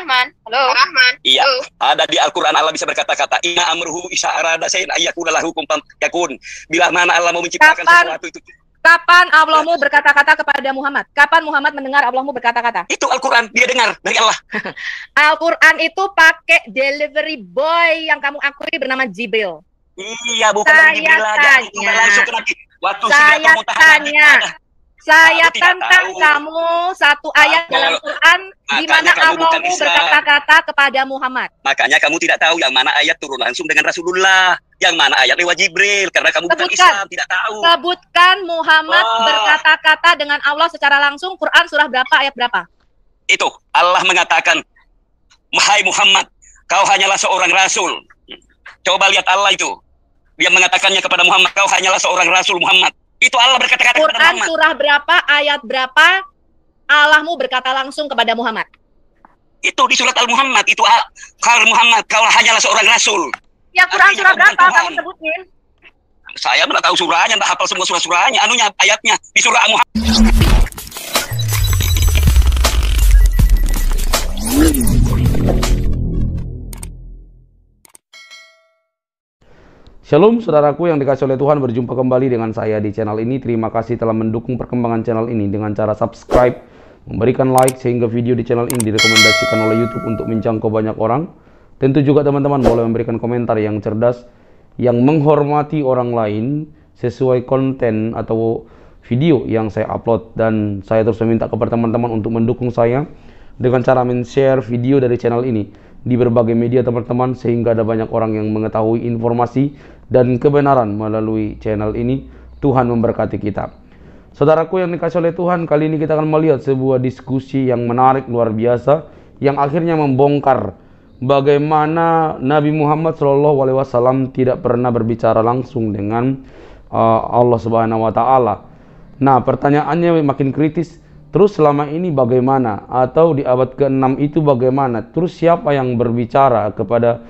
Rahman. Halo. Rahman. Iya, ada di Al-Quran Allah bisa berkata-kata, inna amruhu isa arada sayin ayyakuna lahu kun yakun. Bila mana Allah mau menciptakan sesuatu itu. Kapan Allahmu berkata-kata kepada Muhammad? Kapan Muhammad mendengar Allahmu berkata-kata? Itu Al-Quran, dia dengar dari Allah. Al-Quran itu pakai delivery boy yang kamu akui bernama Jibril. Iya, bukan Jibril aja. Itu langsung ke Nabi. Waktu saya tantang kamu satu ayat dalam Quran di mana Allahmu berkata-kata kepada Muhammad. Makanya kamu tidak tahu yang mana ayat turun langsung dengan Rasulullah, yang mana ayat lewat Jibril, karena kamu bukan Islam, tidak tahu. Sebutkan Muhammad berkata-kata dengan Allah secara langsung. Quran surah berapa, ayat berapa? Itu Allah mengatakan, "Hai Muhammad, kau hanyalah seorang rasul." Coba lihat Allah itu. Dia mengatakannya kepada Muhammad, "Kau hanyalah seorang rasul Muhammad." Itu Allah berkata-kata kepada Muhammad. Quran surah berapa, ayat berapa Allahmu berkata langsung kepada Muhammad? Itu di surat Al-Muhammad. Itu kalau Muhammad, kau hanyalah seorang rasul. Ya, Quran surah berapa kamu sebutin? Saya tidak tahu surahnya, tidak hafal semua surah-surahnya. Anunya ayatnya di surah Al-Muhammad. Shalom saudaraku yang dikasih oleh Tuhan, berjumpa kembali dengan saya di channel ini. Terima kasih telah mendukung perkembangan channel ini dengan cara subscribe, memberikan like, sehingga video di channel ini direkomendasikan oleh YouTube untuk menjangkau banyak orang. Tentu juga teman-teman boleh memberikan komentar yang cerdas, yang menghormati orang lain sesuai konten atau video yang saya upload. Dan saya terus meminta kepada teman-teman untuk mendukung saya dengan cara men-share video dari channel ini di berbagai media teman-teman, sehingga ada banyak orang yang mengetahui informasi dan kebenaran melalui channel ini. Tuhan memberkati kita. Saudaraku yang dikasih oleh Tuhan, kali ini kita akan melihat sebuah diskusi yang menarik luar biasa, yang akhirnya membongkar bagaimana Nabi Muhammad SAW tidak pernah berbicara langsung dengan Allah Subhanahu wa Ta'ala. Nah, pertanyaannya makin kritis. Terus selama ini bagaimana? Atau di abad ke-6 itu bagaimana? Terus siapa yang berbicara kepada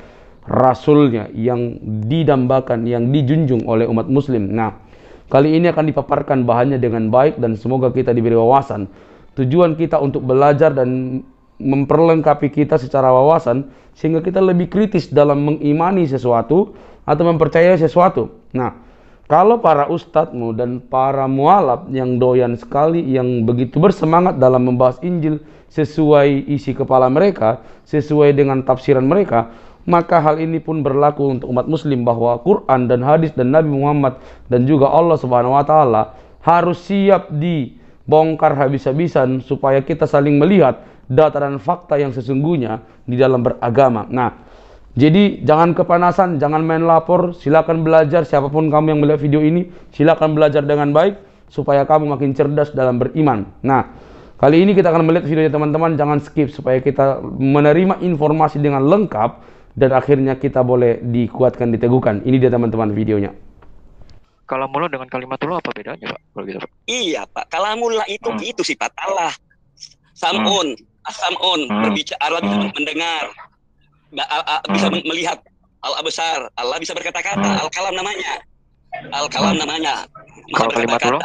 Rasulnya yang didambakan, yang dijunjung oleh umat muslim? Nah, kali ini akan dipaparkan bahannya dengan baik dan semoga kita diberi wawasan. Tujuan kita untuk belajar dan memperlengkapi kita secara wawasan, sehingga kita lebih kritis dalam mengimani sesuatu atau mempercayai sesuatu. Nah, kalau para ustadzmu dan para mualaf yang doyan sekali, yang begitu bersemangat dalam membahas Injil sesuai isi kepala mereka, sesuai dengan tafsiran mereka, maka hal ini pun berlaku untuk umat muslim, bahwa Quran dan hadis dan Nabi Muhammad dan juga Allah Subhanahu wa Ta'ala harus siap dibongkar habis-habisan supaya kita saling melihat data dan fakta yang sesungguhnya di dalam beragama. Nah, jadi jangan kepanasan, jangan main lapor, silakan belajar. Siapapun kamu yang melihat video ini, silakan belajar dengan baik supaya kamu makin cerdas dalam beriman. Nah, kali ini kita akan melihat videonya teman-teman, jangan skip supaya kita menerima informasi dengan lengkap dan akhirnya kita boleh dikuatkan, diteguhkan. Ini dia teman-teman videonya. Kalamullah dengan kalimatullah apa bedanya, Pak? Kalau gitu, Pak. Iya, Pak. Kalamullah itu sifat Allah. Sam'un, as-sam'un, berbicara, bisa mendengar. Bisa melihat Allah besar, Allah bisa berkata-kata, Al-Kalam namanya. Al-Kalam namanya. Kalau kalimatullah?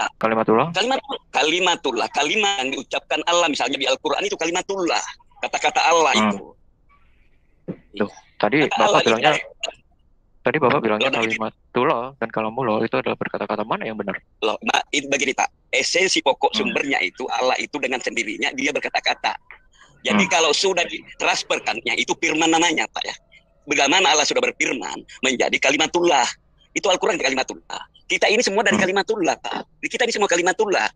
Kalimatullah, kalimat yang diucapkan Allah, misalnya di Al-Quran itu kalimatullah, kata-kata Allah itu. Loh, tadi Bapak bilangnya kalimatullah dan kalamullah itu adalah berkata-kata mana yang benar? Loh, nah, itu begini Pak, esensi pokok sumbernya itu Allah itu dengan sendirinya dia berkata-kata. Jadi kalau sudah ditransferkannya itu firman namanya Pak ya. Bagaimana Allah sudah berfirman menjadi kalimatullah. Itu Al-Quran kalimatullah. Kita ini semua dari kalimatullah Pak. Kita ini semua kalimatullah.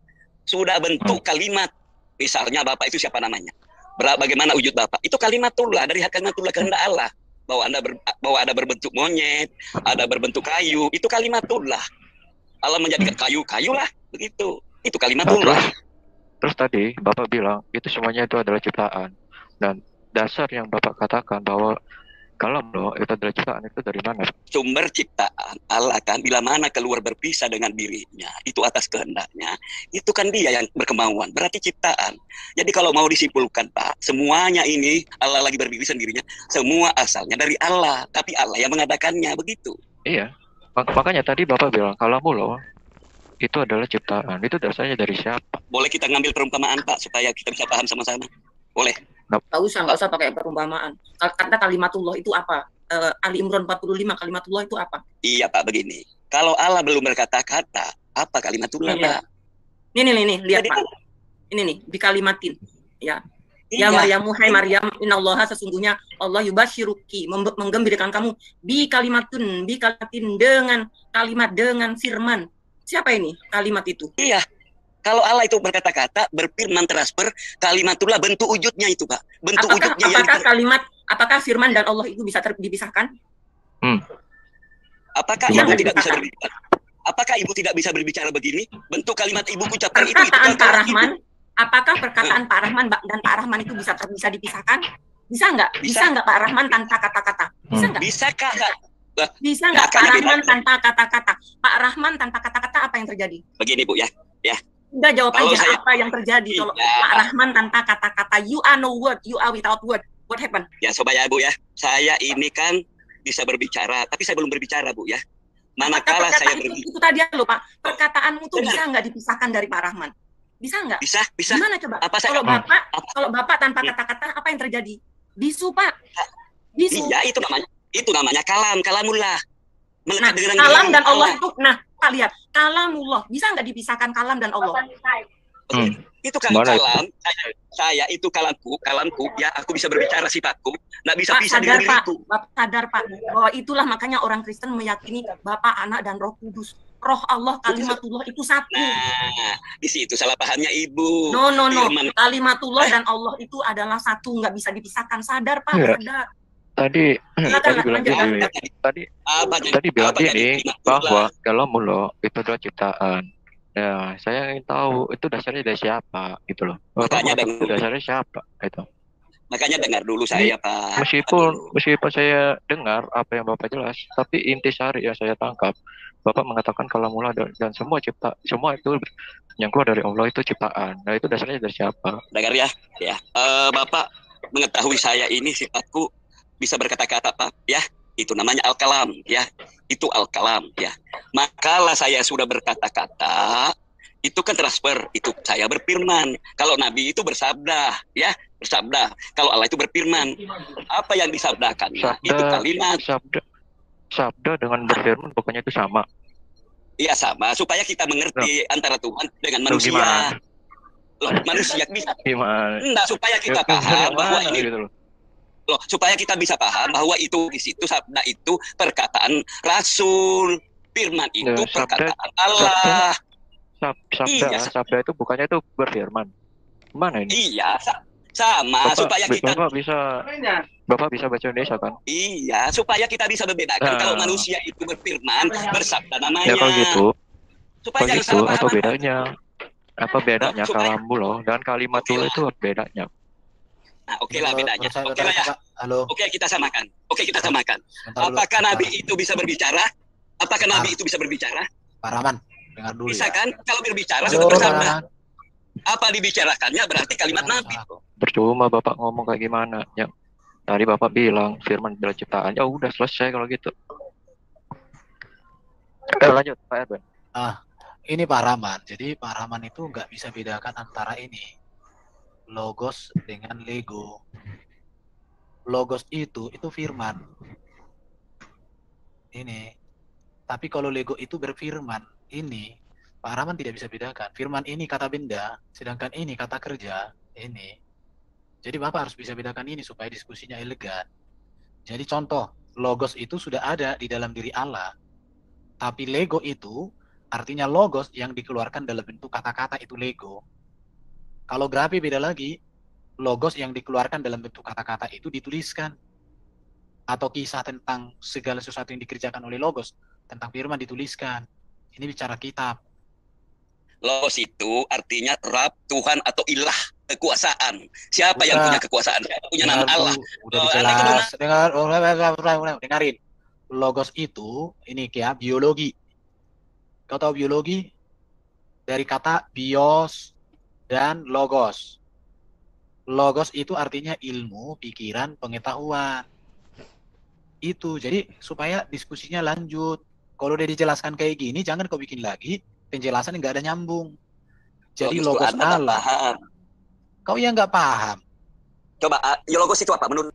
Sudah bentuk kalimat. Misalnya Bapak itu siapa namanya? Bagaimana wujud Bapak? Itu kalimatullah, dari kalimatullah kehendak Allah. Bahwa ada berbentuk monyet, ada berbentuk kayu. Itu kalimatullah. Allah menjadikan kayu lah. Begitu. Itu kalimatullah. Terus tadi Bapak bilang itu semuanya itu adalah ciptaan, dan dasar yang Bapak katakan bahwa kalamullah itu adalah ciptaan, itu dari mana? Sumber ciptaan Allah kan bila mana keluar berpisah dengan dirinya, itu atas kehendaknya, itu kan dia yang berkemauan, berarti ciptaan. Jadi kalau mau disimpulkan Pak, semuanya ini Allah lagi berdiri sendirinya, semua asalnya dari Allah, tapi Allah yang mengadakannya, begitu. Iya, makanya tadi Bapak bilang kalamullah itu adalah ciptaan. Itu dasarnya dari siapa? Boleh kita ngambil perumpamaan Pak supaya kita bisa paham sama-sama? Boleh? Nggak usah pakai perumpamaan. Kata kalimatullah itu apa? Ali Imran 45, kalimatullah itu apa? Iya Pak, begini. Kalau Allah belum berkata-kata, apa kalimatullah Pak? Nih, lihat Jadi, Pak. Ini nih, di kalimatin. Ya. iya. Ya Maryamu, hai Maryam, innallaha sesungguhnya Allah yubasyiruki, menggembirakan kamu bi kalimatin dengan kalimat, dengan firman. Siapa ini kalimat itu? Iya. Kalau Allah itu berkata-kata, berfirman, transfer, kalimatullah bentuk wujudnya itu Pak. Bentuk wujudnya apakah firman dan Allah itu bisa dipisahkan? Apakah ibu tidak bisa berbicara? Apakah ibu tidak bisa berbicara begini? Bentuk kalimat ibu ucapkan itu Pak Rahman, apakah perkataan Pak Rahman dan Pak Rahman itu bisa dipisahkan? Bisa nggak? Bisa nggak Pak Rahman tanpa kata-kata? Bisa nggak? Bisakah? Bisa nggak Pak Rahman tanpa kata-kata? Pak Rahman tanpa kata-kata apa yang terjadi? Begini Bu ya. Udah jawab aja apa yang terjadi kalau Pak Rahman tanpa kata-kata. You are no word, you are without word. What happened? Ya supaya Bu ya, saya ini kan bisa berbicara, tapi saya belum berbicara Bu ya. Manakala saya itu tadi loh Pak, perkataanmu tuh bisa nggak dipisahkan dari Pak Rahman? Bisa nggak? Bisa. Gimana coba? Kalau Bapak tanpa kata-kata apa yang terjadi? Bisu Pak. Bisu. Iya, itu namanya kalamullah. Nah, kalam dan Allah itu, Pak lihat, kalamullah bisa nggak dipisahkan kalam dan Allah? Itu kan kalam, saya itu kalamku ya, aku bisa berbicara sifatku, nggak bisa pisah dengan diriku. Bapak sadar Pak, bahwa itulah makanya orang Kristen meyakini Bapa, Anak, dan Roh Kudus. Roh Allah, kalimatullah itu satu. Nah, di situ salah pahamnya Ibu. No. Kalimatullah dan Allah itu adalah satu, nggak bisa dipisahkan. Sadar Pak, sadar. Tadi bilang gini bahwa kalamullah itu adalah ciptaan. Ya, saya ingin tahu itu dasarnya dari siapa gitu loh. Itu dasarnya siapa itu. Makanya dengar dulu saya Pak. Meskipun saya dengar apa yang Bapak jelas, tapi intisari yang saya tangkap, Bapak mengatakan kalamullah dan semua itu yang keluar dari Allah itu ciptaan. Nah, itu dasarnya dari siapa? Dengar ya. Bapak mengetahui saya ini sifatku bisa berkata-kata Pak ya, itu namanya al-kalam ya, itu al-kalam ya. Makalah saya sudah berkata-kata, itu kan transfer, itu saya berfirman. Kalau Nabi itu bersabda ya, bersabda. Kalau Allah itu berfirman, apa yang disabdakan itu kalimat. Sabda dengan berfirman pokoknya itu sama. Iya sama, supaya kita mengerti antara Tuhan dengan manusia. Manusia bisa. Gimana? Enggak, supaya kita paham bahwa ini supaya kita bisa paham bahwa itu di situ sabda itu perkataan Rasul, firman itu perkataan Allah. Sabda itu bukannya itu berfirman. Mana ini? Iya, sama. Supaya kita Bapak bisa baca Indonesia kan? Iya, supaya kita bisa membedakan kalau manusia itu berfirman, bersabda namanya. Ya kalau gitu. Supaya kalau gitu apa bedanya? Apa bedanya kalamullah dan kalimatullah itu bedanya? Nah, oke lah bedanya. Oke lah ya. Halo. Oke kita samakan. Apakah Nabi itu bisa berbicara? Apakah Nabi itu bisa berbicara? Pak Rahman, dengar dulu. Bisa kan? Kalau berbicara sudah bersabda. Apa dibicarakannya berarti kalimat Nabi. Percuma Bapak ngomong kayak gimana? Ya, tadi Bapak bilang firman adalah ciptaan. Ya udah selesai kalau gitu. Lanjut Pak Erwin. Ini Pak Rahman. Jadi Pak Rahman itu nggak bisa bedakan antara ini logos dengan lego. Logos itu firman. Ini. Tapi kalau lego itu berfirman, ini Pak Rahman tidak bisa bedakan. Firman ini kata benda, sedangkan ini kata kerja. Ini. Jadi Bapak harus bisa bedakan ini supaya diskusinya elegan. Jadi contoh, logos itu sudah ada di dalam diri Allah. Tapi lego itu artinya logos yang dikeluarkan dalam bentuk kata-kata itu lego. Kalau grafi beda lagi, logos yang dikeluarkan dalam bentuk kata-kata itu dituliskan. Atau kisah tentang segala sesuatu yang dikerjakan oleh logos, tentang firman dituliskan. Ini bicara kitab. Logos itu artinya Rab, Tuhan atau ilah, kekuasaan. Siapa yang punya kekuasaan? Siapa punya nama Allah? Udah dijelas. Dengarin. Logos itu, ini kayak biologi. Kau tahu biologi? Dari kata bios dan logos. Logos itu artinya ilmu, pikiran, pengetahuan. Itu, jadi supaya diskusinya lanjut. Kalau udah dijelaskan kayak gini, jangan kau bikin lagi penjelasan yang nggak ada nyambung. Jadi logos Allah. Kau yang nggak paham. Coba, logos itu apa menurut?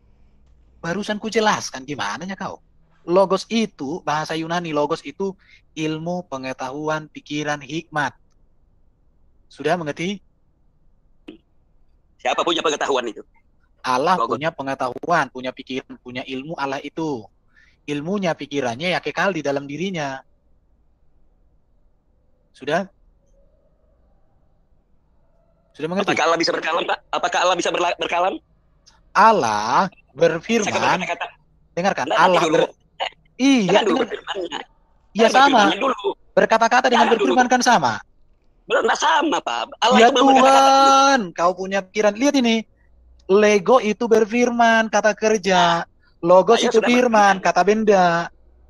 Barusan ku jelaskan, gimana ya kau? Logos itu, bahasa Yunani, logos itu ilmu, pengetahuan, pikiran, hikmat. Sudah mengerti? Siapa punya pengetahuan itu? Allah Logos. punya pengetahuan, punya pikiran, punya ilmu. Allah itu ilmunya, pikirannya ya kekal di dalam dirinya. Sudah? Sudah mengerti? Apakah Allah bisa berkalam, Pak? Apakah Allah bisa berkalam? Allah Saya berfirman, berkata-kata. dengarkan, Nah, Allah dulu. iya, Jangan dulu dengar. berfirmannya. Iya Jangan sama. berfirmannya dulu. Berkata-kata dengan Jangan berfirman kan sama. Belum sama, Pak. Allah Ya itu belum berkata-kata dulu. Tuhan, kau punya pikiran. Lihat ini. Lego itu berfirman, kata kerja. Logos Saya itu sudah firman, berfirman. kata benda.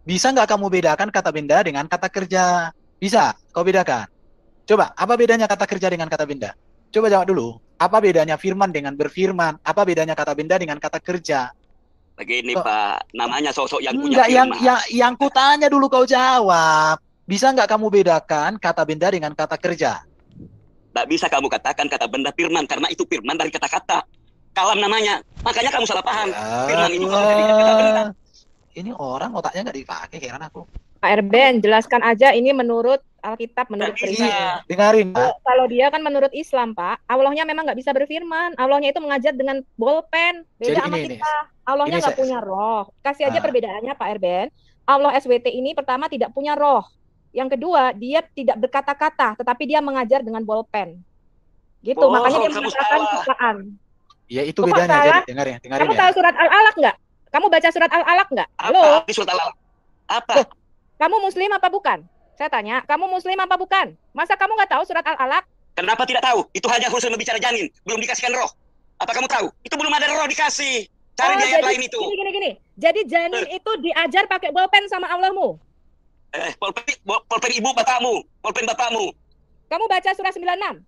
Bisa nggak kamu bedakan kata benda dengan kata kerja? Bisa, kau bedakan. Coba, apa bedanya kata kerja dengan kata benda? Coba jawab dulu. Apa bedanya firman dengan berfirman? Apa bedanya kata benda dengan kata kerja? Begini, Kok- Pak. Namanya sosok yang punya Enggak, firman. yang ku tanya dulu kau jawab. Bisa nggak kamu bedakan kata benda dengan kata kerja? Tidak bisa kamu katakan kata benda firman, karena itu firman dari kata-kata. Kalam namanya. Makanya kamu salah paham. Firman itu kalau jadikan kata benda. Ini orang otaknya nggak dipakai, heran aku. Pak Erben, jelaskan aja ini menurut Alkitab, menurut Nggak Prima. bisa. Dengarin, Pak. Kalau dia kan menurut Islam, Pak, Allahnya memang nggak bisa berfirman. Allahnya itu mengajar dengan bolpen. Beda Jadi sama ini, kita. Allahnya ini nggak saya- punya roh. Kasih aja Ah. perbedaannya, Pak Erben. Allah SWT ini pertama tidak punya roh. Yang kedua, dia tidak berkata-kata, tetapi dia mengajar dengan bolpen. Gitu, Oh, makanya dia kamu mengatakan salah. ciptaan. Ya itu Kok bedanya. salah? Jadi dengarin Kamu ya. tahu surat Al-Alaq nggak? Kamu baca surat Al-Alaq nggak? Halo? Apa? Di surat Al-Alaq. Apa? Loh. Kamu muslim apa bukan? Saya tanya, kamu muslim apa bukan? Masa kamu nggak tahu surat Al-Alaq? Kenapa tidak tahu? Itu hanya khusus membicara janin. Belum dikasihkan roh. Apa kamu tahu? Itu belum ada roh dikasih. Cari di ayat lain itu. Gini. Jadi janin itu diajar pakai bolpen sama Allahmu. Polpen ibu bapakmu. Polpen bapakmu. Kamu baca surah 96.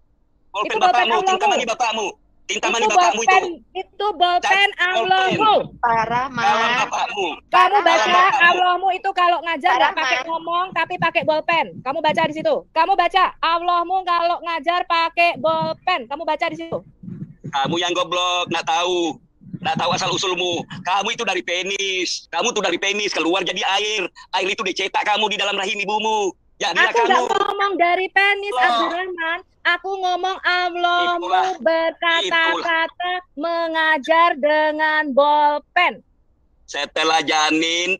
Polpen Itu bolpen bapakmu. Allahmu. Tintamani bapakmu. Tintamani Itu bapakmu itu. Itu bolpen Bolpen. Allahmu. Pak Kalam Rahman. bapakmu. Kamu baca Bapakmu. Allahmu itu kalau ngajar nggak Rahman. pakai ngomong tapi pakai bolpen. Kamu baca di situ. Kamu baca Allahmu kalau ngajar pakai bolpen. Kamu baca di situ. Kamu yang goblok, nggak tahu. Nggak tahu asal usulmu. Kamu itu dari penis. Kamu tuh dari penis keluar jadi air. Air itu dicetak kamu di dalam rahim ibumu. Jadilah Aku nggak kamu. ngomong dari penis, Loh. Abdurrahman. Aku ngomong Allahmu Itulah. berkata-kata mengajar dengan bolpen. Setelah janin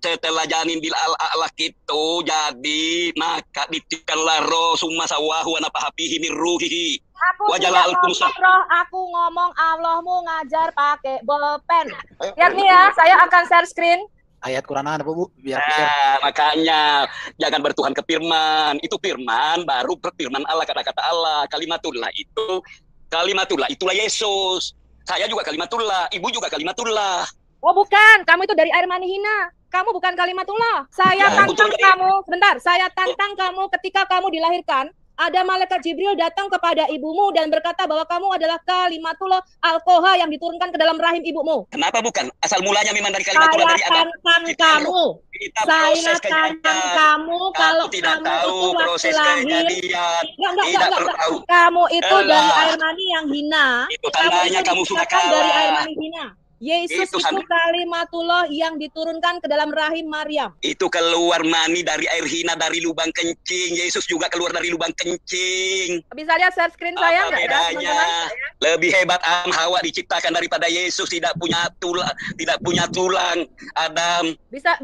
bil al-alaq itu jadi maka ditiupkanlah roh summa sawahu wa nafahafihi min ruhihi. Aku Wajala tidak al-kumsa. ngomong roh, aku ngomong Allahmu ngajar pakai bolpen. Lihat nih ya, saya akan share screen. Ayat Quran apa, Bu? Biar share. Nah, makanya jangan bertuhan ke firman. Itu firman baru firman Allah, kata-kata Allah. Kalimatullah itulah Yesus. Saya juga kalimatullah, ibu juga kalimatullah. Oh bukan, kamu itu dari air mani hina. Kamu bukan kalimatullah. Saya Ya, tantang betul. kamu, sebentar, saya tantang kamu ketika kamu dilahirkan. Ada malaikat Jibril datang kepada ibumu dan berkata bahwa kamu adalah kalimatullah al-Qoha yang diturunkan ke dalam rahim ibumu. Kenapa bukan? Asal mulanya memang dari Saya kalimatullah dari Adam. tantang Kita- kamu. Kita Saya proses tantang kejadian. kamu kalau Kamu tidak kamu tahu itu waktu proses lahir. kejadian. Enggak. Tidak perlu tahu. Kamu itu Elah. dari air mani yang hina. Itu tandanya itu kamu sudah diciptakan dari air kalah. mani hina. Yesus Itu itu sampai- kalimatullah yang diturunkan ke dalam rahim Maryam. Itu keluar mani dari air hina, dari lubang kencing. Yesus juga keluar dari lubang kencing. Bisa lihat share screen saya Apa enggak ya, bedanya? teman-teman? Lebih hebat Adam Hawa diciptakan daripada Yesus, tidak punya tulang. Adam, Bisa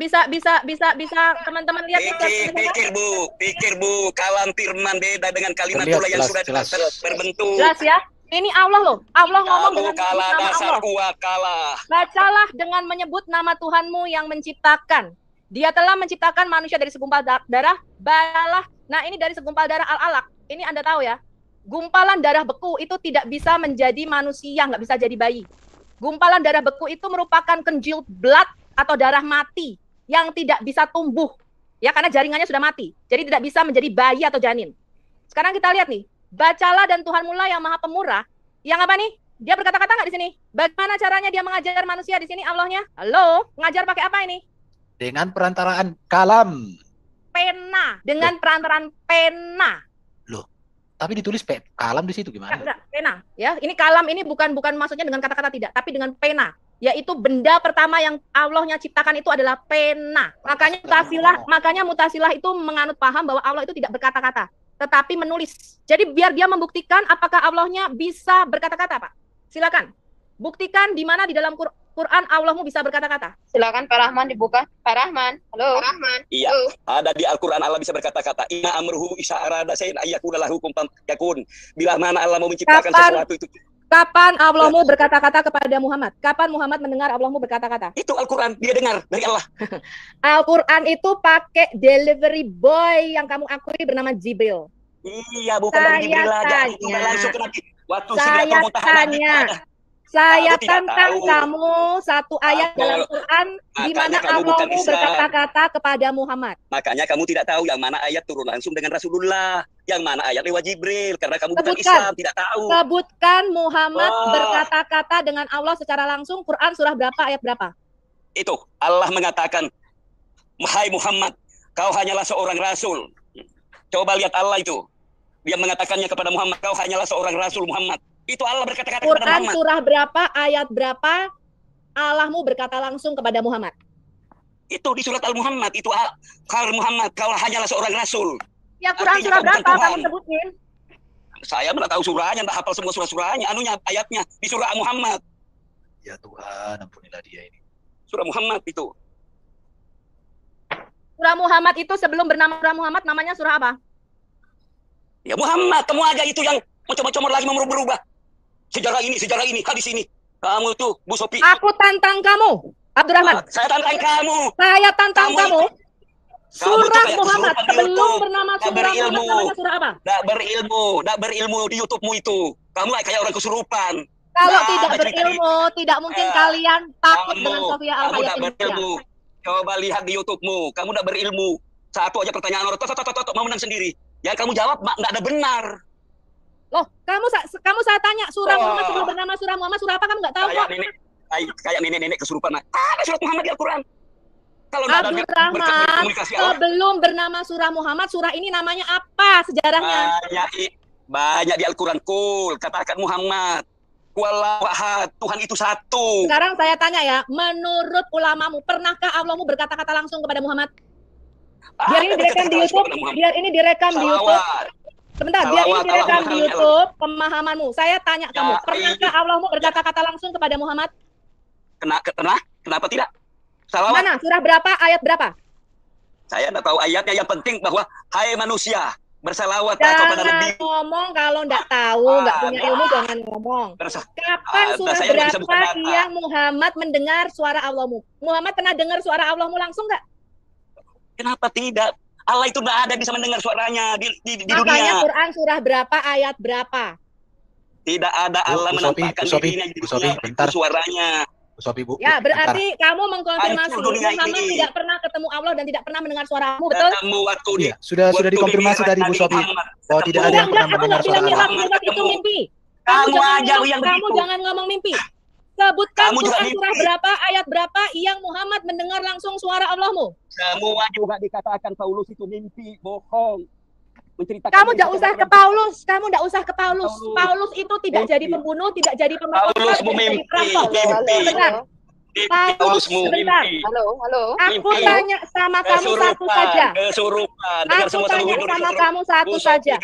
teman-teman lihat nih share screen saya? pikir Bu, kalam firman beda dengan kalimatullah yang sudah Jelas. berbentuk. Jelas ya. Ini Allah loh. Allah ngomong Kamu dengan kalah, nama dasar Allah. gua kalah. Bacalah dengan menyebut nama Tuhanmu yang menciptakan. Dia telah menciptakan manusia dari segumpal darah. Bacalah. Nah ini dari segumpal darah al-alaq. Ini Anda tahu ya. Gumpalan darah beku itu tidak bisa menjadi manusia, nggak bisa jadi bayi. Gumpalan darah beku itu merupakan congealed blood atau darah mati yang tidak bisa tumbuh. Ya karena jaringannya sudah mati. Jadi tidak bisa menjadi bayi atau janin. Sekarang kita lihat nih. Bacalah dan Tuhanmu lah yang maha pemurah. Yang apa nih? Dia berkata-kata nggak di sini? Bagaimana caranya dia mengajar manusia di sini Allahnya? Halo, ngajar pakai apa ini? Dengan perantaraan kalam. Pena. Dengan perantaraan pena. Tapi ditulis kalam di situ gimana? Enggak, pena. Ya, ini kalam ini bukan maksudnya dengan kata-kata tidak, tapi dengan pena. Yaitu benda pertama yang Allahnya ciptakan itu adalah pena. Makanya Mutasilah itu menganut paham bahwa Allah itu tidak berkata-kata, tetapi menulis. Jadi biar dia membuktikan apakah Allahnya bisa berkata-kata, Pak. Silakan. Buktikan di mana di dalam Quran Allahmu bisa berkata-kata. Silakan Pak Rahman dibuka. Pak Rahman. Halo. Pak Rahman. Iya, ada di Al-Qur'an Allah bisa berkata-kata. Inna amruhu isa arada sayin ayyakuna lahu kun yakun. Bila mana Allah mau menciptakan sesuatu itu. Kapan Allahmu berkata-kata kepada Muhammad? Kapan Muhammad mendengar Allahmu berkata-kata? Itu Al-Qur'an, dia dengar dari Allah. Al-Quran itu pakai delivery boy yang kamu akui bernama Jibril. Iya, bukan dari Jibril aja. Itu langsung ke Nabi. Waktu Saya tantang kamu satu ayat dalam Quran di mana Allahmu berkata-kata kepada Muhammad. Makanya kamu tidak tahu yang mana ayat turun langsung dengan Rasulullah, yang mana ayat lewat Jibril, karena kamu bukan Islam, tidak tahu. Sebutkan Muhammad berkata-kata dengan Allah secara langsung. Quran surah berapa, ayat berapa? Itu Allah mengatakan, "Hai Muhammad, kau hanyalah seorang rasul." Coba lihat Allah itu. Dia mengatakannya kepada Muhammad, "Kau hanyalah seorang rasul Muhammad." Itu Allah berkata-kata kepada Muhammad. Quran surah berapa, ayat berapa Allahmu berkata langsung kepada Muhammad? Itu di surat Al-Muhammad. Itu Kal Muhammad, kau hanyalah seorang rasul. Ya, Quran surah berapa kamu sebutin? Saya tidak tahu surahnya, tidak hafal semua surah-surahnya. Anunya ayatnya di surah Muhammad. Ya Tuhan, ampunilah dia ini. Surah Muhammad itu. Surah Muhammad itu sebelum bernama surah Muhammad namanya surah apa? Ya Muhammad, kamu aja itu yang macam-macam lagi berubah. Sejarah ini, hadis ini. Kamu tuh, Bu Sofi. Aku tantang kamu, Abdurrahman. Saya tantang kamu. Saya tantang kamu. Surah Muhammad sebelum bernama surah Muhammad namanya surah apa? Tidak berilmu di YouTube-mu itu. Kamu kayak orang kesurupan. Kalau tidak berilmu, tidak mungkin kalian takut dengan Sofia Al-Hayat. Coba lihat di YouTube-mu. Kamu tidak berilmu. Satu aja pertanyaan orang mau menang sendiri. Yang kamu jawab tidak ada benar. Loh, kamu saya tanya surah Muhammad sebelum bernama surah Muhammad surah apa kamu nggak tahu kok? Kayak nenek kesurupan. Ada surat Muhammad di Al-Qur'an. Kalau Abdurrahman, sebelum bernama surah Muhammad, surah ini namanya apa sejarahnya? Banyak di Al-Qur'an. Katakan Muhammad. Wallahu ahad, Tuhan itu satu. Sekarang saya tanya ya, menurut ulamamu, pernahkah Allahmu berkata-kata langsung kepada Muhammad? Biar ini direkam di YouTube. Sebentar, biar ini direkam di YouTube pemahamanmu. Saya tanya kamu, pernahkah Allahmu berkata-kata langsung kepada Muhammad? Kenapa tidak? Salawat. Mana? Surah berapa? Ayat berapa? Saya tidak tahu ayatnya. Yang penting bahwa hai manusia, bersalawat kepada Nabi. Jangan ngomong kalau nggak tahu, nggak punya ilmu, jangan ngomong. Kapan surah berapa yang Muhammad mendengar suara Allahmu? Muhammad pernah dengar suara Allahmu langsung nggak? Kenapa tidak? Allah itu tidak ada bisa mendengar suaranya di dunia. Makanya Quran surah berapa, ayat berapa? Tidak ada Allah menampakkan dirinya di dunia suaranya. Bu. Ya, berarti kamu mengkonfirmasi Muhammad tidak pernah ketemu Allah dan tidak pernah mendengar suaramu, betul? Iya, sudah dikonfirmasi tadi Bu Sofi bahwa tidak ada yang pernah mendengar suara Allah. Itu mimpi. Kamu aja yang kamu jangan ngomong mimpi. Sebutkan surah berapa, ayat berapa yang Muhammad mendengar langsung suara Allahmu. Semua juga dikatakan Paulus itu mimpi, bohong. Kamu tidak usah ke Paulus. Paulus itu tidak jadi pembunuh, tidak jadi pemerkosa. Paulus mimpi. Sebentar. Halo. Aku tanya sama kamu satu saja. Aku tanya sama kamu satu saja.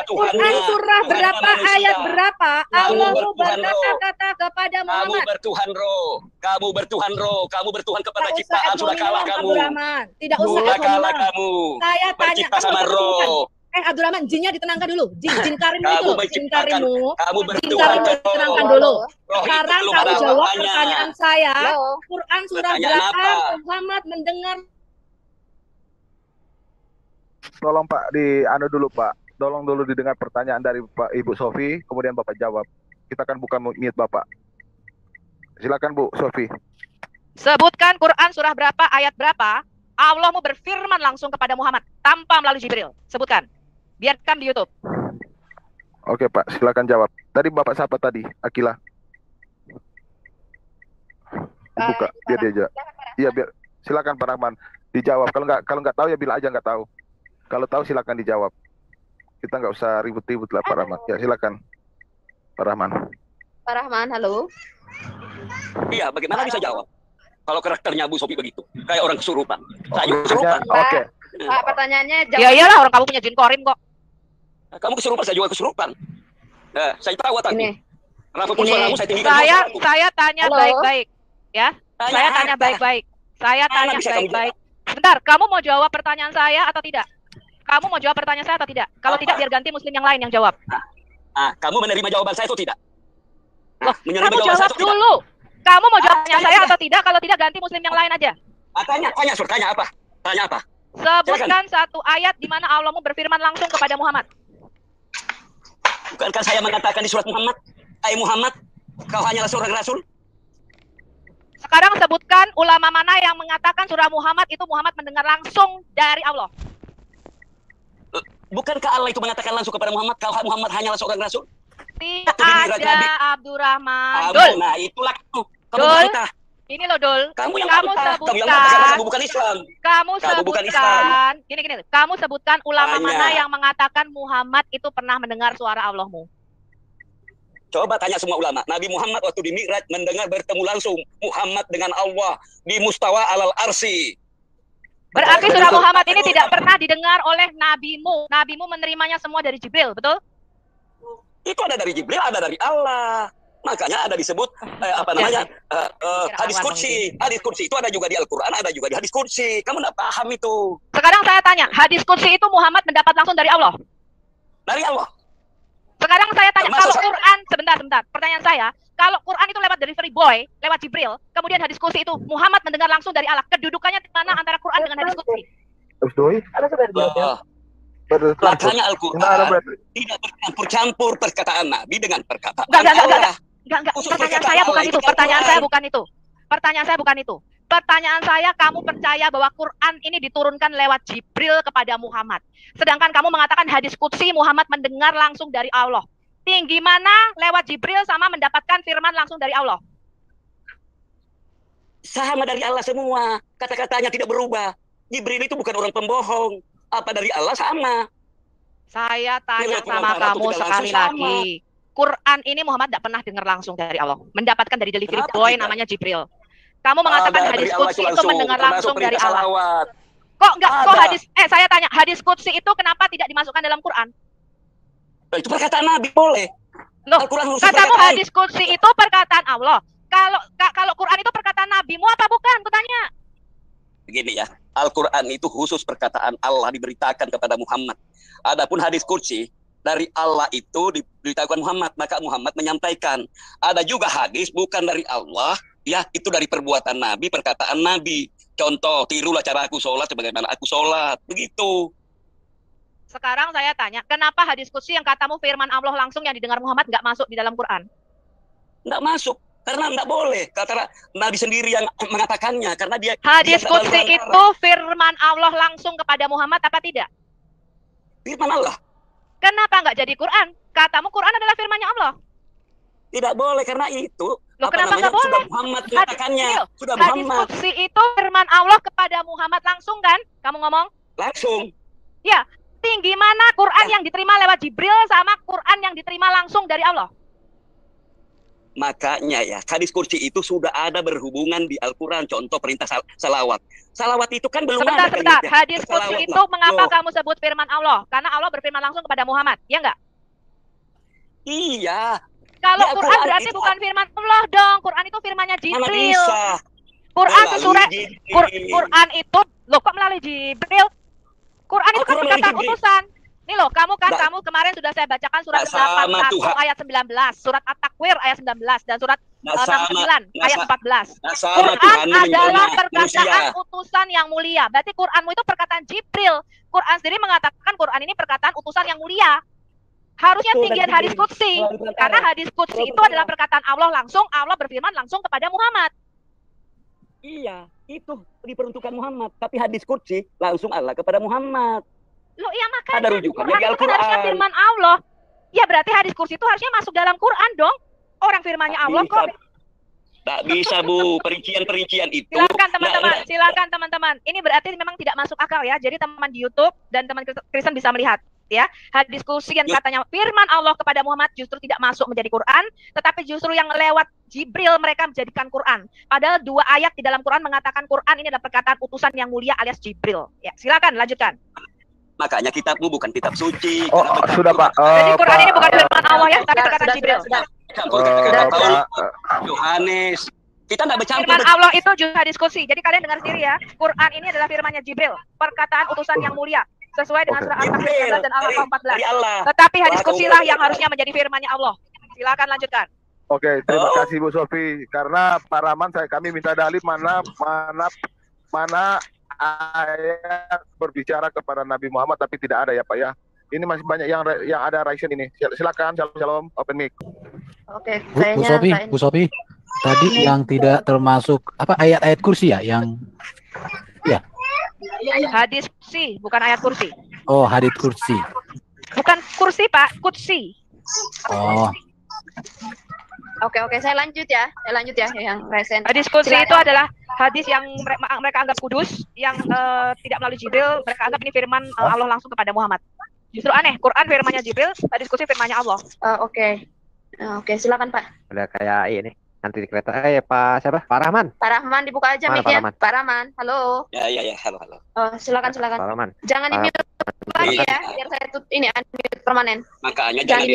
Quran surah berapa, ayat berapa Allahmu berkata-kata kepada Muhammad. Kamu bertuhan kepada ciptaan. Sudah kalah kamu. Tidak usah kalah kamu. Saya tanya sama roh. Abdurrahman, jinnya ditenangkan dulu. Jin karimmu itu. Jin karimmu ditenangkan dulu. Sekarang kamu jawab pertanyaan saya. Quran surah berapa Muhammad mendengar? Tolong Pak, dulu Pak. Tolong dulu didengar pertanyaan dari Pak Ibu Sofi, kemudian Bapak jawab. Kita akan buka mute Bapak. Silakan Bu Sofi. Sebutkan Quran surah berapa, ayat berapa Allahmu berfirman langsung kepada Muhammad tanpa melalui Jibril. Sebutkan. Biarkan di YouTube. Oke Pak, silakan jawab. Tadi Bapak siapa tadi? Akila. Buka, biar dia aja. Iya, biar. Silakan Pak Rahman dijawab. Kalau nggak tahu ya bilang aja nggak tahu. Kalau tahu silakan dijawab. Kita nggak usah ribut-ribut lah Pak Rahman. Ya silakan Pak Rahman. Pak Rahman, halo. Iya, bagaimana bisa jawab? Kalau karakternya Bu Sofi begitu, kayak orang kesurupan. Saya juga Ya, kesurupan. oke. Pak, pertanyaannya Ya jawab. iyalah, orang kamu punya jin korin kok. Kamu kesurupan, saya juga kesurupan. Saya tahu aku. Ini. Rapotku Ini. suaramu saya tinggikan. Saya tanya Halo? baik-baik, ya. Saya tanya baik-baik. Saya Mana tanya bisa kamu baik-baik. Sebentar, kamu mau jawab pertanyaan saya atau tidak? Kamu mau jawab pertanyaan saya atau tidak? Kalau tidak, biar ganti muslim yang lain yang jawab. Kamu menerima jawaban saya atau tidak? Loh, menerima kamu jawaban saya jawab atau tidak? dulu. Kamu mau jawab pertanyaan tanya, saya tanya. atau tidak? Kalau tidak, ganti muslim yang lain aja. Tanya, Sur, tanya apa? Tanya apa? Sebutkan satu ayat di mana Allahmu berfirman langsung kepada Muhammad. Bukankah saya mengatakan di surat Muhammad, hai Muhammad, kau hanyalah seorang rasul? Sekarang sebutkan ulama mana yang mengatakan surah Muhammad itu Muhammad mendengar langsung dari Allah. Bukankah Allah itu mengatakan langsung kepada Muhammad, kau Muhammad hanyalah seorang rasul? Tidak Atau di Mi'raj Nabi? ada Abdurrahman. Kamu, Dul, nah itulah kamu. Kamu Dul, bantah. ini loh Dul. Kamu yang Kamu bantah. Kamu yang sebutkan. bantah karena kamu bukan Islam. Kamu Kamu bukan sebutkan. Gini. Kamu sebutkan ulama Tanya. mana yang mengatakan Muhammad itu pernah mendengar suara Allahmu. Coba tanya semua ulama. Nabi Muhammad waktu di Mi'raj mendengar bertemu langsung Muhammad dengan Allah di mustawa alal arsi. Berarti surah Muhammad ini tidak pernah didengar oleh nabimu. Nabimu menerimanya semua dari Jibril, betul? Itu ada dari Jibril, ada dari Allah. Makanya ada disebut hadis kursi. Hadis kursi itu ada juga di Al-Quran, ada juga di hadis kursi. Kamu tidak paham itu. Sekarang saya tanya, hadis kursi itu Muhammad mendapat langsung dari Allah? Dari Allah. Sekarang saya tanya, Termasuk kalau Quran, sebentar, pertanyaan saya, kalau Quran itu lewat delivery boy, lewat Jibril, kemudian hadis kursi itu Muhammad mendengar langsung dari Allah, kedudukannya di mana antara Quran dengan hadis kursi? Makanya Al-Quran tidak bercampur perkataan Nabi dengan perkataan Enggak. Khusus Pertanyaan perkataan saya bukan Allah, itu. itu Pertanyaan Al-Quran. saya bukan itu. Pertanyaan saya bukan itu. Pertanyaan saya, kamu percaya bahwa Quran ini diturunkan lewat Jibril kepada Muhammad. Sedangkan kamu mengatakan hadis qudsi Muhammad mendengar langsung dari Allah. Tinggi mana lewat Jibril sama mendapatkan firman langsung dari Allah? Sama dari Allah semua. Kata-katanya tidak berubah. Jibril itu bukan orang pembohong. Apa dari Allah sama. Saya tanya Nilai sama pengantar kamu itu tidak sekali langsung lagi. Quran ini Muhammad tidak pernah dengar langsung dari Allah. Mendapatkan dari delivery Kenapa boy tidak? namanya Jibril. Kamu mengatakan Ada hadis dari Allah qudsi itu mendengar termasuk langsung dari perintah Allah. salawat. Kok Ada. hadis saya tanya, hadis qudsi itu kenapa tidak dimasukkan dalam Quran? Itu perkataan Nabi boleh. Loh, Al-Quran khusus katamu perkataan. hadis qudsi itu perkataan Allah. Kalau Quran itu perkataan nabimu apa bukan? Kutanya. Begini ya, Al-Quran itu khusus perkataan Allah diberitakan kepada Muhammad. Adapun hadis qudsi dari Allah itu diberitakan Muhammad, maka Muhammad menyampaikan. Ada juga hadis bukan dari Allah, ya itu dari perbuatan Nabi, perkataan Nabi. Contoh, tirulah cara aku sholat sebagaimana aku sholat. Begitu. Sekarang saya tanya, kenapa hadis qudsi yang katamu firman Allah langsung yang didengar Muhammad nggak masuk di dalam Quran? Nggak masuk. Karena nggak boleh. Kata Nabi sendiri yang mengatakannya. Karena dia Hadis dia qudsi terlalu itu firman Allah langsung kepada Muhammad apa tidak? firman Allah. Kenapa nggak jadi Quran? Katamu Quran adalah firmannya Allah. Tidak boleh karena itu. Loh, kenapa nggak Sudah boleh? Muhammad mengatakannya. Sudah Hadis Muhammad. qudsi itu firman Allah kepada Muhammad langsung kan? Kamu ngomong? Langsung. Ya, tinggi mana Quran yang diterima lewat Jibril sama Quran yang diterima langsung dari Allah? Makanya ya, hadis qudsi itu sudah ada berhubungan di Al-Quran. Contoh perintah salawat. Salawat itu kan belum Sebentar. ada. kalimatnya. Hadis Salawat qudsi itu lah. mengapa Loh, kamu sebut firman Allah? Karena Allah berfirman langsung kepada Muhammad, ya enggak? Iya. Kalau Di Quran Al-Quran berarti itu bukan firman Allah dong. Quran itu firmannya mana Jibril. bisa? Quran Melalui sesurat Jibril. Quran itu loh kok melalui Jibril? Quran itu kan Al-Quran melalui perkataan Jibril. utusan. Nih loh, kamu Nggak. kamu kemarin sudah saya bacakan surat Nggak sama 81 Tuhan. ayat 19, surat At-Takwir ayat 19 dan surat Nggak sama. 69 ayat 14. Nah, sama Quran Tuhan adalah menjadi perkataan manusia. utusan yang mulia. Berarti Quranmu itu perkataan Jibril. Quran sendiri mengatakan Quran ini perkataan utusan yang mulia. Harusnya Itu tinggian dari hadis Jibril. qudsi. Melalui perantara. Karena hadis qudsi itu adalah perkataan Allah langsung. Allah berfirman langsung kepada Muhammad. Iya, itu diperuntukkan Muhammad. Tapi hadis qudsi langsung Allah kepada Muhammad. Loh iya makanya Ada rujukannya Quran di itu kan harusnya Al-Quran. firman Allah. Ya berarti hadis qudsi itu harusnya masuk dalam Quran dong. Orang firmannya Allah Bisa. kok. Tak bisa Bu, perincian itu. Silakan teman-teman, silakan teman-teman. Ini berarti memang tidak masuk akal ya. Jadi teman di YouTube dan teman Kristen bisa melihat ya. Hadis kursi yang katanya firman Allah kepada Muhammad justru tidak masuk menjadi Quran, tetapi justru yang lewat Jibril mereka menjadikan Quran. Padahal 2 ayat di dalam Quran mengatakan Quran ini adalah perkataan utusan yang mulia alias Jibril. Ya, silakan lanjutkan. Makanya kitabmu bukan kitab suci. Oh, sudah Pak. Jadi Quran ini bukan Pak, firman Allah ya, tapi perkataan Jibril. Pak. Yohanes. Kita tidak bercampur. Firman Allah itu juga diskusi. Jadi kalian dengar sendiri ya. Quran ini adalah firmannya Jibril, perkataan utusan yang mulia sesuai dengan surah Al-Baqarah dan Al-Baqarah 14. Tetapi hadis kursi lah yang harusnya menjadi firmannya Allah. Silakan lanjutkan. Oke, terima kasih Bu Sofi. Karena Pak Rahman kami minta dalil mana ayat berbicara kepada Nabi Muhammad tapi tidak ada ya Pak ya. Ini masih banyak yang ada reaction ini. Silakan, shalom, open mic. Oke, Bu Sofi, tadi yang tidak termasuk apa ayat-ayat kursi ya yang ya. Hadis kursi, bukan ayat kursi. Oh, hadis kursi. Bukan kursi, Pak, kutsi. Oh. Oke, saya lanjut ya. Yang resen. Hadis kursi itu adalah hadis yang mereka anggap kudus, yang tidak melalui Jibril, mereka anggap ini firman Allah langsung kepada Muhammad. Justru aneh, Quran firmannya Jibril, hadis kursi firmannya Allah. Oke, silakan Pak. Udah kayak ini nanti di kereta Pak siapa? Pak Rahman. Pak Rahman dibuka aja mic-nya. Pak Rahman, halo. Ya, halo. Oh, silakan. Pak Rahman. Jangan di-mute lagi ya, biar saya ini unmute permanen. Makanya Jangan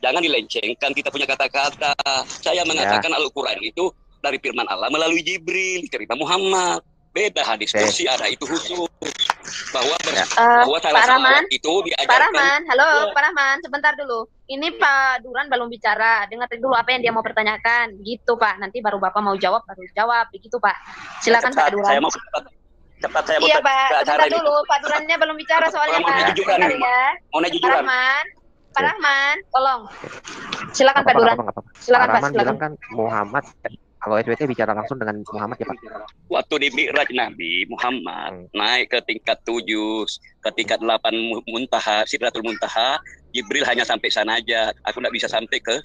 jangan dilencengkan kita punya kata-kata. Saya mengatakan Al-Quran itu dari firman Allah melalui Jibril, diterima Muhammad. Beda hadis kursi ada itu khusus. Bahwa Pak Rahman itu diajarkan. Pak Rahman, halo Pak Rahman, sebentar dulu. Ini Pak Duran belum bicara. Dengar dulu apa yang dia mau pertanyakan. Gitu Pak. Nanti baru Bapak mau jawab, baru jawab. Begitu Pak. Silakan Pak Duran. Saya mau cepat saya mau Iya Pak, sebentar dulu. Pak Durannya belum bicara soalnya Pak. Sebentar ya. Pak Rahman, tolong. Silakan Pak Duran. Silakan Pak. Rahman bilang kan Muhammad. Kalau SWT bicara langsung dengan Muhammad ya Pak. Waktu di Mi'raj Nabi Muhammad naik ke tingkat 7, ke tingkat 8 Muntaha, Sidratul Muntaha, Jibril hanya sampai sana aja. Aku tidak bisa sampai ke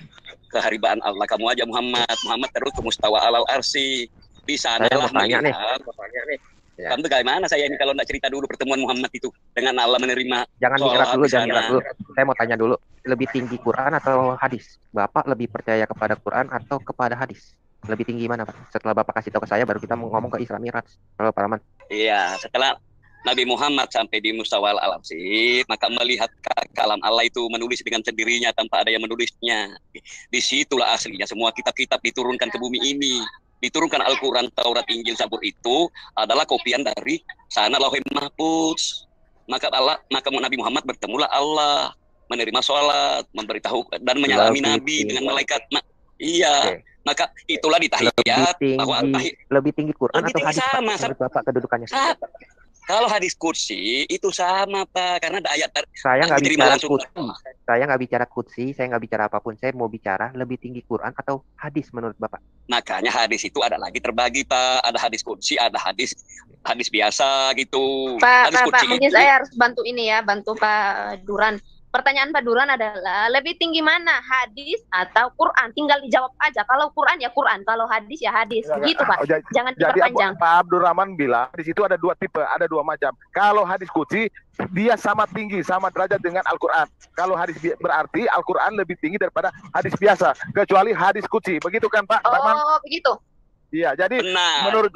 keharibaan Allah. Kamu aja Muhammad terus ke mustawa alal arsi. Di sana lah melihat. Ya. Kamu bagaimana saya ini kalau tidak cerita dulu pertemuan Muhammad itu dengan Allah menerima. Jangan dikeras dulu. Saya mau tanya dulu, lebih tinggi Quran atau hadis? Bapak lebih percaya kepada Quran atau kepada hadis? Lebih tinggi mana Pak? Setelah Bapak kasih tahu ke saya baru kita ngomong ke Isra Mi'raj. Kalau Pak Rahman. Iya, setelah Nabi Muhammad sampai di Mustawal Al-Arsi, maka melihat kalam Allah itu menulis dengan sendirinya tanpa ada yang menulisnya. Disitulah aslinya semua kitab-kitab diturunkan ke bumi ini. Diturunkan Al-Quran, Taurat, Injil, Zabur itu adalah kopian dari sana Lauhul Mahfuz. Maka Nabi Muhammad bertemulah Allah, menerima sholat, memberitahu dan menyalami Nabi dengan malaikat. Iya. Okay. Maka itulah di tahiyat bahwa lebih tinggi Quran atau hadis sama, Pak, Bapak kedudukannya. Kalau hadis kursi itu sama Pak, karena ada ayat saya nggak bicara kursi. Saya nggak bicara kursi, saya nggak bicara apapun. Saya mau bicara lebih tinggi Quran atau hadis menurut Bapak. Makanya hadis itu ada lagi terbagi Pak, ada hadis kursi, ada hadis biasa gitu. Pak, hadis Pak, mungkin saya harus bantu ini ya, bantu Pak Duran. Pertanyaan Pak Duran adalah lebih tinggi mana, hadis atau Quran? Tinggal dijawab aja. Kalau Quran ya Quran, kalau hadis ya hadis. Begitu Pak. Jangan diperpanjang. Pak Abdurrahman bilang di situ ada 2 tipe, ada 2 macam. Kalau hadis qudsi dia sama tinggi, sama derajat dengan Al-Quran. Kalau hadis berarti Al-Quran lebih tinggi daripada hadis biasa, kecuali hadis qudsi. Begitu kan Pak? Oh, begitu. Iya, jadi benar. menurut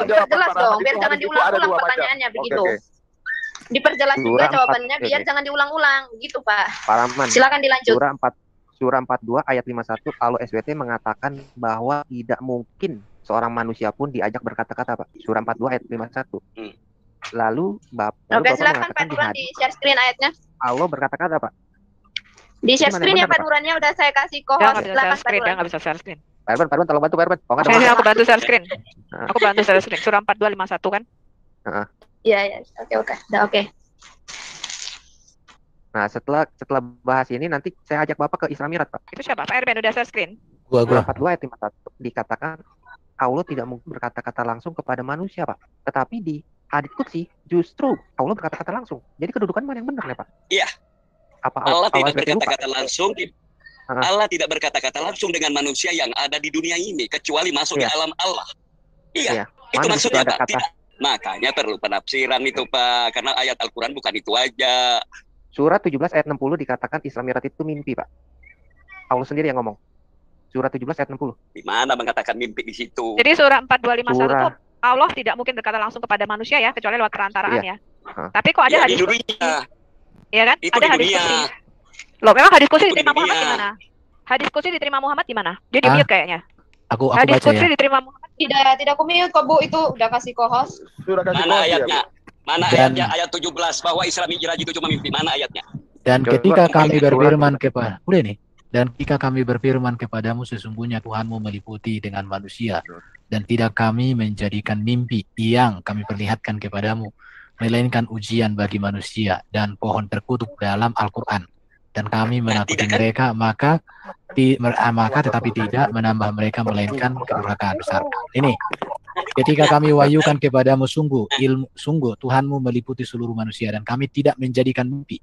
jelas dong, biar jangan diulang-ulang pertanyaannya begitu. Diperjelas juga jawabannya biar jangan diulang-ulang gitu Pak. Pak Rahman, silakan dilanjut. Surah 42 ayat 51 kalau SWT mengatakan bahwa tidak mungkin seorang manusia pun diajak berkata-kata Pak. Surah 42 ayat 51. Lalu Bapak silakan Pak Duran di share screen ayatnya. Allah berkata-kata Pak. Di share screen ya Pak Durannya udah saya kasih kohos. Silakan Pak Duran. Nggak bisa share screen. Pak Erban tolong bantu Pak Erban. Aku bantu share screen. Aku bantu share screen. Surah 42 51 kan? Iya, oke. Udah oke. Nah, setelah bahas ini nanti saya ajak Bapak ke Isra Mi'raj, Pak. Itu siapa? Pak Erben udah share screen. Gua. 42 ayat 51 dikatakan Allah tidak mungkin berkata-kata langsung kepada manusia, Pak. Tetapi di hadits qudsi justru Allah berkata-kata langsung. Jadi kedudukan mana yang benar, ya, Pak? Iya. Apa Allah tidak berkata-kata langsung. Allah tidak berkata-kata langsung dengan manusia yang ada di dunia ini kecuali masuk di alam Allah. Iya. Itu Mana maksudnya ada Pak. kata. Makanya perlu penafsiran itu Pak, karena ayat Al-Quran bukan itu aja. Surat 17 ayat 60 dikatakan Isra Mi'raj itu mimpi, Pak. Allah sendiri yang ngomong. Surat 17 ayat 60. Di mana mengatakan mimpi di situ? Jadi surah 425 itu Allah tidak mungkin berkata langsung kepada manusia ya, kecuali lewat perantaraan ya. Tapi kok ada hadis kursi? Iya kan? Itu ada hadis kursi. Loh, memang hadis kursi diterima Muhammad gimana? Hadis kursi diterima Muhammad gimana? Dia di-mute kayaknya. Aku hadis baca kursi ya. diterima Muhammad. Tidak aku-mute kok Bu, itu udah kasih co-host. Mana ayatnya? Mana ayatnya? Ayat 17 bahwa Isra Mi'raj itu cuma mimpi. Mana ayatnya? Dan ketika kami berfirman kepada dan ketika kami berfirman kepadamu sesungguhnya Tuhanmu meliputi dengan manusia dan tidak kami menjadikan mimpi yang kami perlihatkan kepadamu melainkan ujian bagi manusia dan pohon terkutuk dalam Al-Quran dan kami menakuti mereka maka tetapi tidak menambah mereka melainkan kedurhakaan besar. Ini ketika kami wahyukan kepadamu sungguh Tuhanmu meliputi seluruh manusia dan kami tidak menjadikan mimpi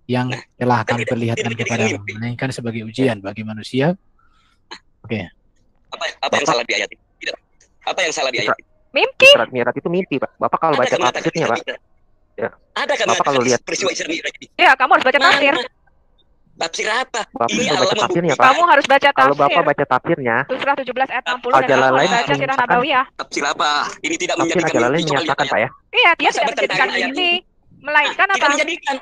yang telah kami perlihatkan kepadamu melainkan sebagai ujian bagi manusia. Oke. Apa yang salah di ayat itu? Tidak. Apa yang salah di ayat itu? Mimpi. Isra Mi'raj itu mimpi, Pak. Bapak kalau baca tafsirnya, Pak. Ya. Ada kan Bapak kalau lihat peristiwa Isra Mi'raj ini? Ya, kamu harus baca tafsir. Tafsir apa? Bapak Ini baca Allah tafsirnya, Pak. Kamu harus baca tafsir. Kalau Bapak baca tafsirnya, surah 17 ayat 60 Al-Jalalain dan kamu harus baca sirah nabawiyah. Tafsir apa? Ini tidak tafsir menjadikan Al-Jalalain mimpi. menyatakan, Pak ya. Iya, dia Masa tidak menjadikan bertentangan ayat mimpi, melainkan Tidak apa? menjadikan.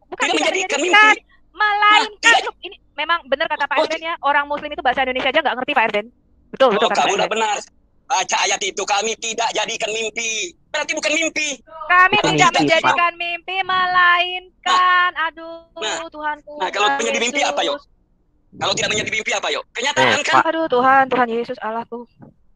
Bukan Tidak menjadikan menjadikan, mimpi. melainkan. Ini memang benar kata Pak Erben ya, orang muslim itu bahasa Indonesia aja nggak ngerti Pak Erben. Betul, betul kata Kamu Pak udah Erben. benar. Baca ayat itu, kami tidak jadikan mimpi. Berarti bukan mimpi. Kami tidak Tidak, menjadikan mimpi, melainkan. Aduh, Tuhanku. Nah, kalau menjadi mimpi apa, yuk? Kalau tidak menjadi mimpi apa, yuk? Kenyataan kan? Aduh, Tuhan Yesus Allahku.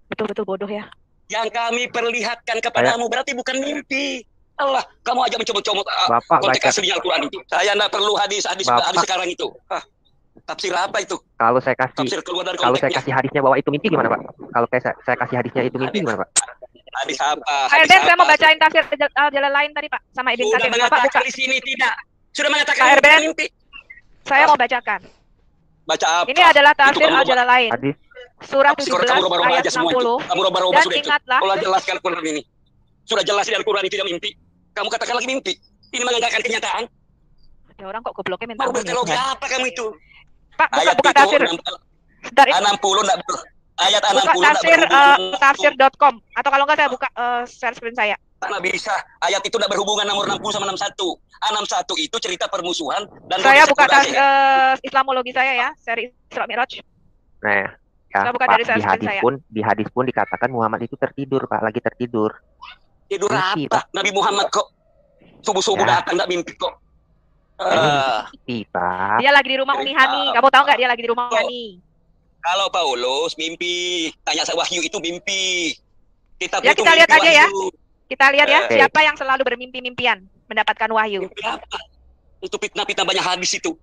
Betul-betul bodoh ya. Yang kami perlihatkan kepadamu berarti bukan mimpi. Allah, kamu aja mencoba-coba konteks aslinya Al-Quran itu. Saya tidak perlu hadis sekarang itu. Tafsir apa itu? Kalau saya kasih hadisnya bahwa itu mimpi gimana, Pak? Kalau saya kasih hadisnya itu mimpi gimana, Pak? Hadis apa? Pak Erben, saya mau bacain tafsir Al-Jalalain tadi, Pak, sama Ibn Sudah Katsir. Bapak mengatakan buka. di sini tidak. Sudah mengatakan Pak Erben, mimpi. saya mau bacakan. Baca apa? Ini adalah tafsir Al-Jalalain. Hadis. Surah Tafsir 17 kamu rubah-rubah ayat aja semua itu. 60. Kamu rubah-rubah Dan sudah itu. ingatlah. Kalau jelaskan Al-Quran ini. Sudah jelas di Al-Quran itu tidak mimpi. Kamu katakan lagi mimpi. Ini mengatakan kenyataan. Ada orang kok gobloknya minta Mau ampun ya, berteologi Tuhan. apa kamu itu? Pak, Ayat buka itu tafsir. Sebentar, 60 enggak ayat 60 buka tafsir tafsir.com atau kalau enggak saya buka share screen saya. Tidak bisa. Ayat itu tidak berhubungan nomor 60 sama 61. 61 itu cerita permusuhan dan Saya buka Quraisy. Islamologi saya ya, seri Isra Mi'raj. Nah, ya, Saya buka Pak, dari share screen saya. di hadis pun dikatakan Muhammad itu tertidur, Pak, lagi tertidur. Tidur Mimpi, apa? Pak. Nabi Muhammad kok subuh-subuh Ya. datang tidak mimpi kok. Mimpi, Pak. Dia lagi di rumah Umi Hani. Kamu tahu nggak dia lagi di rumah Umi Hani? Kalau Paulus mimpi, tanya Wahyu itu mimpi. Kitab Ya, itu kita mimpi lihat aja ya. Wahyu. Kita lihat ya, Oke. siapa yang selalu bermimpi-mimpian mendapatkan wahyu. Mimpi apa? Itu fitnah-fitnah banyak hadis itu.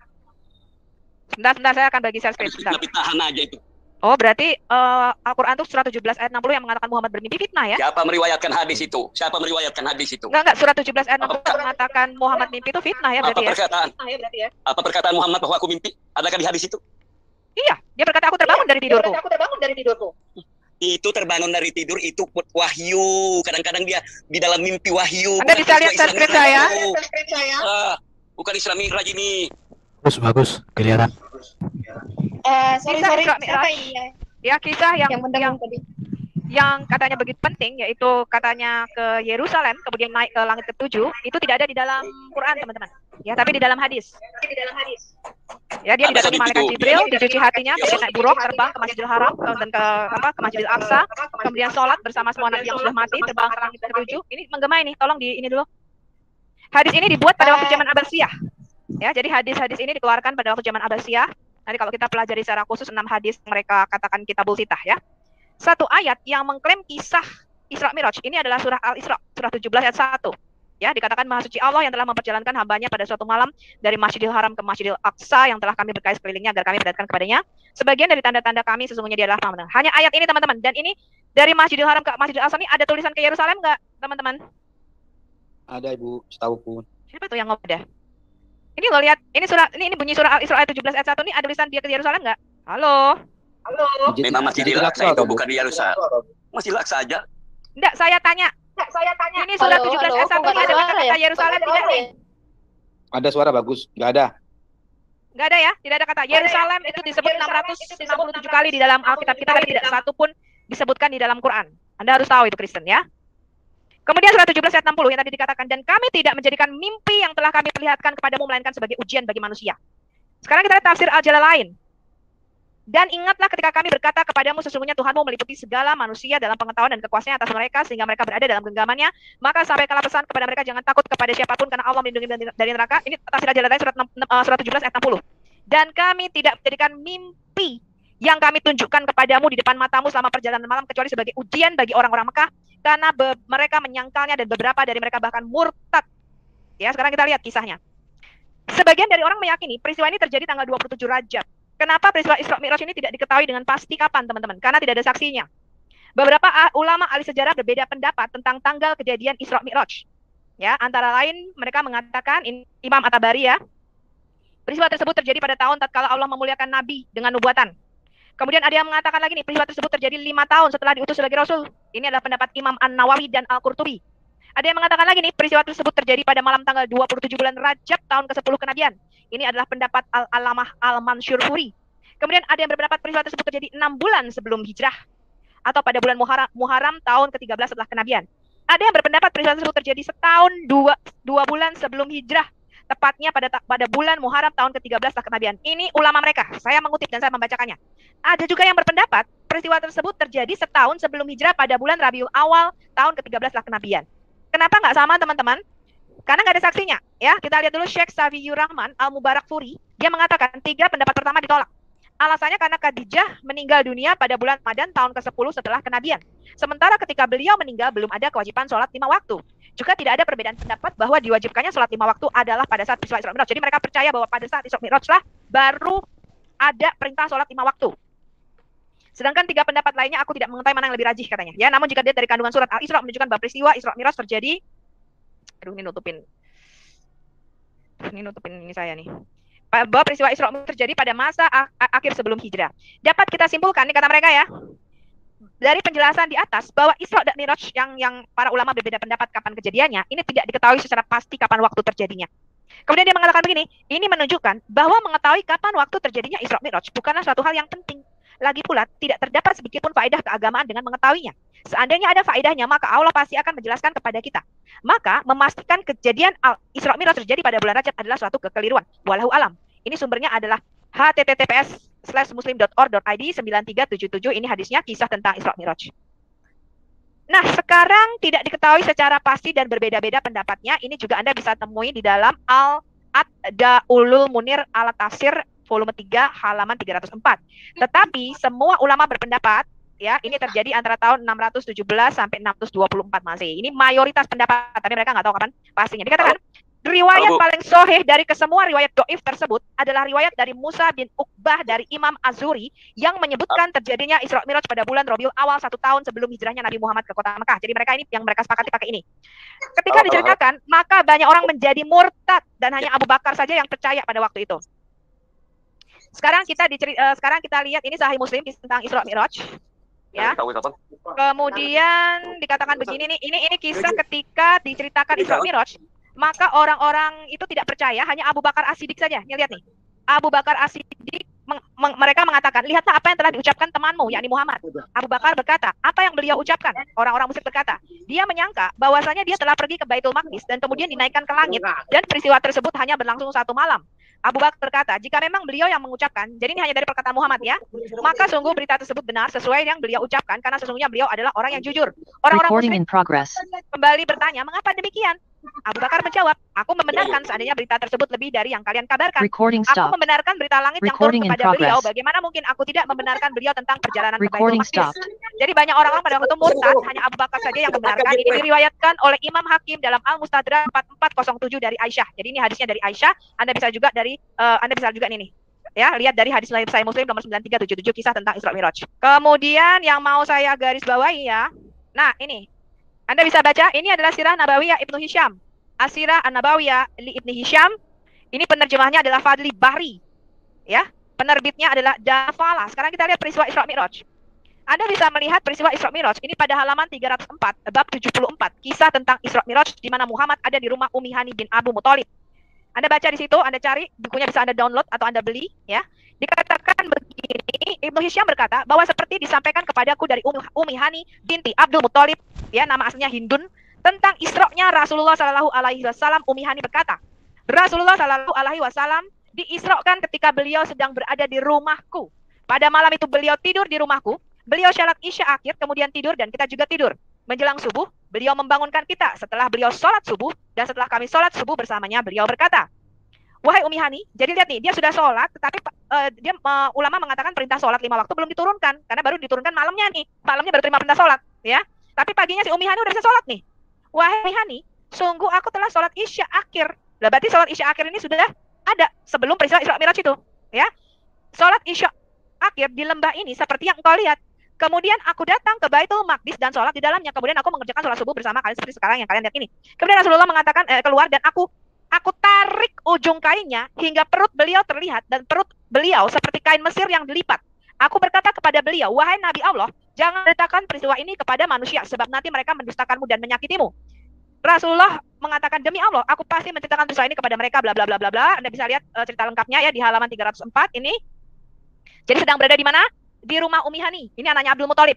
Sebentar, saya akan bagi share screen. Sebentar. Fitnah-fitnahan aja itu. Oh, berarti Al-Quran itu surah 17 ayat 60 yang mengatakan Muhammad bermimpi fitnah ya? Siapa meriwayatkan hadis itu? Siapa meriwayatkan hadis itu? Enggak, surat 17 ayat 60 yang mengatakan Muhammad mimpi itu fitnah ya Apa berarti ya? perkataan? Apa perkataan Muhammad bahwa aku mimpi? Adakah di hadis itu? Iya, dia berkata aku terbangun dari tidurku. Itu terbangun dari tidur itu wahyu. Kadang-kadang dia di dalam mimpi wahyu. Anda bisa lihat share screen saya. Bukan Isra Mi'raj ini. Bagus, kelihatan. Sorry, Isra Mi'raj. Ya, kisah yang tadi. yang katanya begitu penting, yaitu katanya ke Yerusalem, kemudian naik ke langit ke-7, itu tidak ada di dalam Quran, teman-teman. Ya, tapi di dalam hadis. Ya, dia didatangi malaikat Jibril, dicuci hatinya, kemudian naik buruk, terbang ke Masjidil Haram dan ke Masjidil Aqsa, kemudian sholat bersama semua nabi yang sudah mati, terbang ke langit ke-7. Ini menggema ini, tolong di ini dulu. Hadis ini dibuat pada waktu zaman Abbasiyah. Ya, jadi hadis-hadis ini dikeluarkan pada waktu zaman Abbasiyah. Nanti kalau kita pelajari secara khusus 6 hadis mereka katakan Kitabul Sitah ya. Satu ayat yang mengklaim kisah Isra Mi'raj ini adalah surah Al-Isra, surah 17 ayat 1. Ya, dikatakan Maha Suci Allah yang telah memperjalankan hambanya pada suatu malam dari Masjidil Haram ke Masjidil Aqsa yang telah kami berkahi sekelilingnya agar kami berdatang kepadanya. Sebagian dari tanda-tanda kami sesungguhnya dia adalah Maha Mendengar. Hanya ayat ini teman-teman. Dan ini dari Masjidil Haram ke Masjidil Aqsa ini ada tulisan ke Yerusalem nggak teman-teman? Ada Ibu, setahu pun. Siapa itu yang ngomong dah? Ini lo lihat, ini bunyi surah Al-Isra ayat 17 ayat 1 ini ada tulisan dia ke Yerusalem nggak? Halo? Memang masih di Al-Aqsa itu, bukan di Yerusalem. Masih Al-Aqsa aja. Enggak, saya tanya. Ini surah 17 ayat 1 ini ada kata Yerusalem tidak nih? Ada suara bagus, nggak ada. Nggak ada ya, tidak ada kata Yerusalem itu disebut 667 kali di dalam Alkitab kita, tapi tidak satu pun disebutkan di dalam Quran. Anda harus tahu itu, Kristen ya. Kemudian surah 17 ayat 60 yang tadi dikatakan, dan kami tidak menjadikan mimpi yang telah kami perlihatkan kepadamu melainkan sebagai ujian bagi manusia. Sekarang kita lihat tafsir Al-Jalalain. Dan ingatlah ketika kami berkata kepadamu, sesungguhnya Tuhanmu meliputi segala manusia dalam pengetahuan dan kekuasaan atas mereka, sehingga mereka berada dalam genggamannya. Maka sampaikanlah pesan kepada mereka, jangan takut kepada siapapun, karena Allah melindungi dari neraka. Ini tafsir Al-Jalalain surat 17 ayat 60. Dan kami tidak menjadikan mimpi yang kami tunjukkan kepadamu di depan matamu selama perjalanan malam, kecuali sebagai ujian bagi orang-orang Mekah, karena mereka menyangkalnya dan beberapa dari mereka bahkan murtad. Ya, sekarang kita lihat kisahnya. Sebagian dari orang meyakini peristiwa ini terjadi tanggal 27 Rajab. Kenapa peristiwa Isra Mi'raj ini tidak diketahui dengan pasti kapan, teman-teman? Karena tidak ada saksinya. Beberapa ulama ahli sejarah berbeda pendapat tentang tanggal kejadian Isra Mi'raj. Ya, antara lain mereka mengatakan, Imam At-Tabari ya, peristiwa tersebut terjadi pada tahun tatkala Allah memuliakan Nabi dengan nubuatan. Kemudian ada yang mengatakan lagi nih, peristiwa tersebut terjadi 5 tahun setelah diutus sebagai Rasul. Ini adalah pendapat Imam An-Nawawi dan Al-Qurtubi. Ada yang mengatakan lagi nih, peristiwa tersebut terjadi pada malam tanggal 27 bulan Rajab tahun ke-10 kenabian. Ini adalah pendapat Al-Alamah Al-Mansur Furi. Kemudian ada yang berpendapat peristiwa tersebut terjadi 6 bulan sebelum hijrah, atau pada bulan Muharram tahun ke-13 setelah kenabian. Ada yang berpendapat peristiwa tersebut terjadi setahun 2 bulan sebelum hijrah, tepatnya pada bulan Muharram tahun ke-13 setelah kenabian. Ini ulama mereka, saya mengutip dan saya membacakannya. Ada juga yang berpendapat peristiwa tersebut terjadi setahun sebelum hijrah pada bulan Rabiul Awal tahun ke-13 setelah kenabian. Kenapa nggak sama, teman-teman? Karena nggak ada saksinya. Ya, kita lihat dulu Syekh Safiyur Rahman Al-Mubarak Furi. Dia mengatakan 3 pendapat pertama ditolak. Alasannya karena Khadijah meninggal dunia pada bulan Ramadan tahun ke-10 setelah kenabian. Sementara ketika beliau meninggal belum ada kewajiban sholat 5 waktu. Juga tidak ada perbedaan pendapat bahwa diwajibkannya sholat 5 waktu adalah pada saat peristiwa Isra Mi'raj. Jadi mereka percaya bahwa pada saat Isra Mi'raj lah baru ada perintah sholat 5 waktu. Sedangkan 3 pendapat lainnya aku tidak mengetahui mana yang lebih rajih katanya. Ya, namun jika dilihat dari kandungan surat Al-Isra menunjukkan bahwa peristiwa Isra Mi'raj terjadi. Aduh, ini nutupin ini saya nih. Bahwa peristiwa Isra Mi'raj terjadi pada masa akhir sebelum hijrah. Dapat kita simpulkan nih kata mereka ya, dari penjelasan di atas bahwa Isra dan Mi'raj yang para ulama berbeda pendapat kapan kejadiannya, ini tidak diketahui secara pasti kapan waktu terjadinya. Kemudian dia mengatakan begini, ini menunjukkan bahwa mengetahui kapan waktu terjadinya Isra Mi'raj bukanlah suatu hal yang penting. Lagi pula, tidak terdapat sedikit pun faedah keagamaan dengan mengetahuinya. Seandainya ada faedahnya, maka Allah pasti akan menjelaskan kepada kita. Maka, memastikan kejadian Isra Mi'raj terjadi pada bulan Rajab adalah suatu kekeliruan. Wallahu alam. Ini sumbernya adalah https:/muslim.org.id 9377. Ini hadisnya, kisah tentang Isra Mi'raj. Nah, sekarang tidak diketahui secara pasti dan berbeda-beda pendapatnya. Ini juga Anda bisa temui di dalam Al-Ad-Daulul Munir Al-Tafsir volume 3 halaman 304. Tetapi semua ulama berpendapat ya, ini terjadi antara tahun 617 sampai 624 Masehi. Ini mayoritas pendapat, tapi mereka nggak tahu kapan pastinya. Dikatakan riwayat paling sahih dari kesemua riwayat doif tersebut adalah riwayat dari Musa bin Uqbah dari Imam Az-Zuri yang menyebutkan terjadinya Isra Mi'raj pada bulan Rabiul Awal 1 tahun sebelum hijrahnya Nabi Muhammad ke kota Mekah. Jadi mereka ini yang mereka sepakati pakai ini. Ketika diceritakan, maka banyak orang menjadi murtad dan hanya Abu Bakar saja yang percaya pada waktu itu. Sekarang kita lihat ini Sahih Muslim tentang Isra Mi'raj. Ya. Kemudian dikatakan begini nih, ini kisah ketika diceritakan Isra Mi'raj, maka orang-orang itu tidak percaya, hanya Abu Bakar As-Siddiq saja. Nih, lihat nih. Abu Bakar As-Siddiq mereka mengatakan, lihatlah apa yang telah diucapkan temanmu, yakni Muhammad. Abu Bakar berkata, apa yang beliau ucapkan? Orang-orang musyrik berkata, dia menyangka bahwasanya dia telah pergi ke Baitul Maqdis dan kemudian dinaikkan ke langit dan peristiwa tersebut hanya berlangsung 1 malam. Abu Bakar berkata, jika memang beliau yang mengucapkan, jadi ini hanya dari perkataan Muhammad ya, maka sungguh berita tersebut benar sesuai yang beliau ucapkan, karena sesungguhnya beliau adalah orang yang jujur. Orang-orang musyrik kembali bertanya, mengapa demikian? Abu Bakar menjawab, aku membenarkan seandainya berita tersebut lebih dari yang kalian kabarkan. Aku membenarkan berita langit yang turun kepada beliau. Bagaimana mungkin aku tidak membenarkan beliau tentang perjalanan ke Baitul Maqdis? Jadi banyak orang-orang pada waktu itu murtad, hanya Abu Bakar saja yang membenarkan. Ini diriwayatkan oleh Imam Hakim dalam Al-Mustadrak 4407 dari Aisyah. Jadi ini hadisnya dari Aisyah. Anda bisa juga nih. Ya, lihat dari hadis Sahih Muslim nomor 9377 kisah tentang Isra Mi'raj. Kemudian yang mau saya garis bawahi ya. Nah, ini Anda bisa baca, ini adalah Sirah Nabawiyah Ibnu Hisham. As-Sirah An-Nabawiyah li Ibnu Hisham. Ini penerjemahnya adalah Fadli Bahri. Ya, penerbitnya adalah Dafala. Sekarang kita lihat peristiwa Isra Mi'raj. Anda bisa melihat peristiwa Isra Mi'raj ini pada halaman 304, bab 74. Kisah tentang Isra Mi'raj di mana Muhammad ada di rumah Ummi Hani bin Abu Muthalib. Anda baca di situ, Anda cari, bukunya bisa Anda download atau Anda beli, ya. Dikatakan begini, Ibnu Hisham berkata bahwa seperti disampaikan kepadaku dari Ummi Hani binti Abdul Muthalib, ya, nama aslinya Hindun, tentang Isra-nya Rasulullah Shallallahu Alaihi Wasallam. Ummi Hani berkata, Rasulullah Shallallahu Alaihi Wasallam diisrokan ketika beliau sedang berada di rumahku. Pada malam itu beliau tidur di rumahku. Beliau syarat isya akhir, kemudian tidur, dan kita juga tidur. Menjelang subuh, beliau membangunkan kita. Setelah beliau sholat subuh, dan setelah kami sholat subuh bersamanya, beliau berkata, wahai Ummi Hani, jadi lihat nih, dia sudah sholat, tetapi ulama mengatakan perintah sholat 5 waktu belum diturunkan, karena baru diturunkan malamnya nih. Malamnya baru terima perintah sholat, ya. Tapi paginya si Ummi Hani udah bisa sholat nih. Wahai Ummi Hani, sungguh aku telah sholat isya akhir. Lah berarti sholat isya akhir ini sudah ada sebelum peristiwa Isra Mi'raj itu, ya. Sholat isya akhir di lembah ini seperti yang engkau lihat. Kemudian aku datang ke Baitul Maqdis dan sholat di dalamnya. Kemudian aku mengerjakan sholat subuh bersama kalian seperti sekarang yang kalian lihat ini. Kemudian Rasulullah mengatakan keluar dan aku tarik ujung kainnya hingga perut beliau terlihat dan perut beliau seperti kain Mesir yang dilipat. Aku berkata kepada beliau, wahai Nabi Allah, jangan ceritakan peristiwa ini kepada manusia sebab nanti mereka mendustakanmu dan menyakitimu. Rasulullah mengatakan, demi Allah, aku pasti menceritakan peristiwa ini kepada mereka, bla bla bla bla bla. Anda bisa lihat cerita lengkapnya ya di halaman 304 ini. Jadi sedang berada di mana? Di rumah Ummi Hani. Ini anaknya Abdul Muthalib.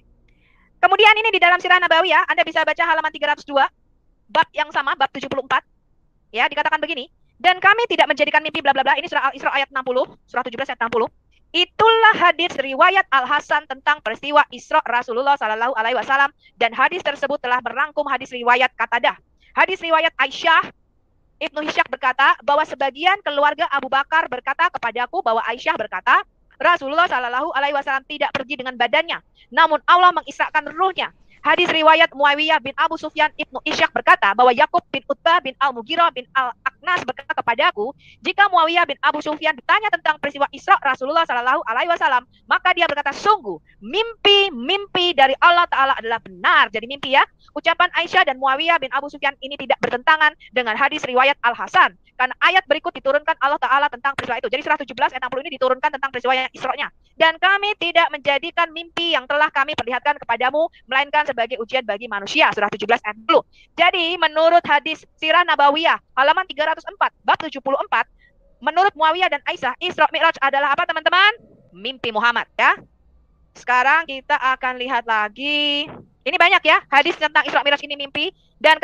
Kemudian ini di dalam Sirah Nabawiyah, Anda bisa baca halaman 302, bab yang sama, bab 74. Ya, dikatakan begini, dan kami tidak menjadikan mimpi bla bla bla. Ini surah Al-Isra ayat 60, surah 17 ayat 60. Itulah hadis riwayat Al-Hasan tentang peristiwa Isra Rasulullah Shallallahu Alaihi Wasallam, dan hadis tersebut telah merangkum hadis riwayat Qatadah. Hadis riwayat Aisyah, Ibnu Hisham berkata bahwa sebagian keluarga Abu Bakar berkata kepadaku bahwa Aisyah berkata, Rasulullah Shallallahu Alaihi Wasallam tidak pergi dengan badannya, namun Allah mengisrakan ruhnya. Hadis riwayat Muawiyah bin Abu Sufyan, Ibnu Ishaq berkata bahwa Yakub bin Utbah bin Al-Mughirah bin Al-Aqnas berkata kepadaku, jika Muawiyah bin Abu Sufyan ditanya tentang peristiwa Isra Rasulullah Shallallahu Alaihi Wasallam, maka dia berkata, sungguh mimpi dari Allah Ta'ala adalah benar. Jadi mimpi ya. Ucapan Aisyah dan Muawiyah bin Abu Sufyan ini tidak bertentangan dengan hadis riwayat Al-Hasan, karena ayat berikut diturunkan Allah Ta'ala tentang peristiwa itu. Jadi surah 17 ayat 60 ini diturunkan tentang peristiwa yang Isra-nya. Dan kami tidak menjadikan mimpi yang telah kami perlihatkan kepadamu, melainkan sebagai ujian bagi manusia. Surah 17 ayat 10. Jadi menurut hadis Sirah Nabawiyah halaman 304 bab 74, menurut Muawiyah dan Aisyah, Isra Mi'raj adalah apa teman-teman? Mimpi Muhammad ya. Sekarang kita akan lihat lagi. Ini banyak ya hadis tentang Isra Mi'raj ini mimpi, dan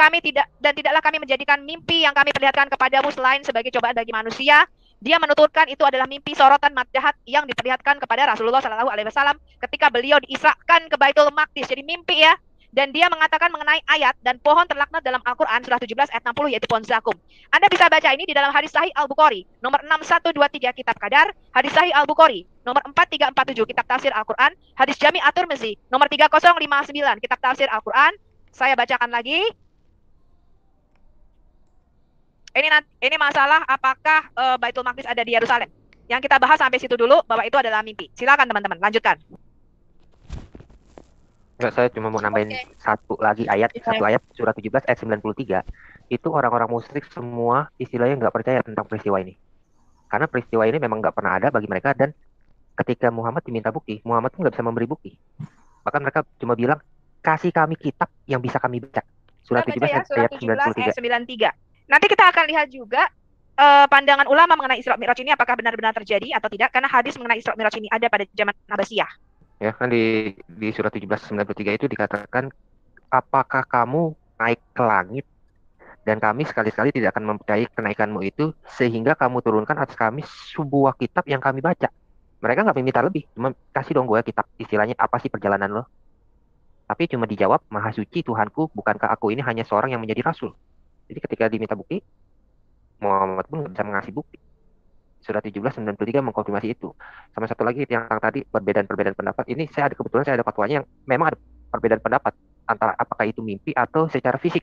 tidaklah kami menjadikan mimpi yang kami perlihatkan kepadamu selain sebagai cobaan bagi manusia. Dia menuturkan itu adalah mimpi sorotan madjahat yang diperlihatkan kepada Rasulullah Shallallahu Alaihi Wasallam ketika beliau diisrakan ke Baitul Maqdis. Jadi mimpi ya. Dan dia mengatakan mengenai ayat dan pohon terlaknat dalam Al-Quran surah 17 ayat 60 yaitu pohon zakum. Anda bisa baca ini di dalam hadis Sahih Al-Bukhari nomor 6123 kitab Qadar, hadis Sahih Al-Bukhari nomor 4347 kitab Tafsir Al-Quran, hadis Jami' At-Tirmizi nomor 3059 kitab Tafsir Al-Quran. Saya bacakan lagi. Ini masalah apakah Baitul Maqdis ada di Yerusalem. Yang kita bahas sampai situ dulu, bahwa itu adalah mimpi. Silakan teman-teman, lanjutkan. Enggak, saya cuma mau nambahin satu ayat surah 17 ayat 93. Itu orang-orang musyrik semua istilahnya nggak percaya tentang peristiwa ini. Karena peristiwa ini memang nggak pernah ada bagi mereka, dan ketika Muhammad diminta bukti, Muhammad pun nggak bisa memberi bukti. Bahkan mereka cuma bilang, kasih kami kitab yang bisa kami baca. Surah 17 ayat 93. Nanti kita akan lihat juga pandangan ulama mengenai Isra Mi'raj ini apakah benar-benar terjadi atau tidak, karena hadis mengenai Isra Mi'raj ini ada pada zaman Abbasiyah. Ya kan di surah 17:93 itu dikatakan, apakah kamu naik ke langit dan kami sekali-sekali tidak akan mempercayai kenaikanmu itu sehingga kamu turunkan atas kami sebuah kitab yang kami baca. Mereka nggak minta lebih, cuma kasih dong gue kitab, istilahnya apa sih perjalanan lo. Tapi cuma dijawab, Maha Suci Tuhanku, bukankah aku ini hanya seorang yang menjadi rasul. Jadi ketika diminta bukti, Muhammad pun nggak bisa mengasih bukti. Surah 17:93 mengkonfirmasi itu. Sama satu lagi yang tadi perbedaan pendapat. Ini kebetulan saya ada fatwanya yang memang ada perbedaan pendapat antara apakah itu mimpi atau secara fisik.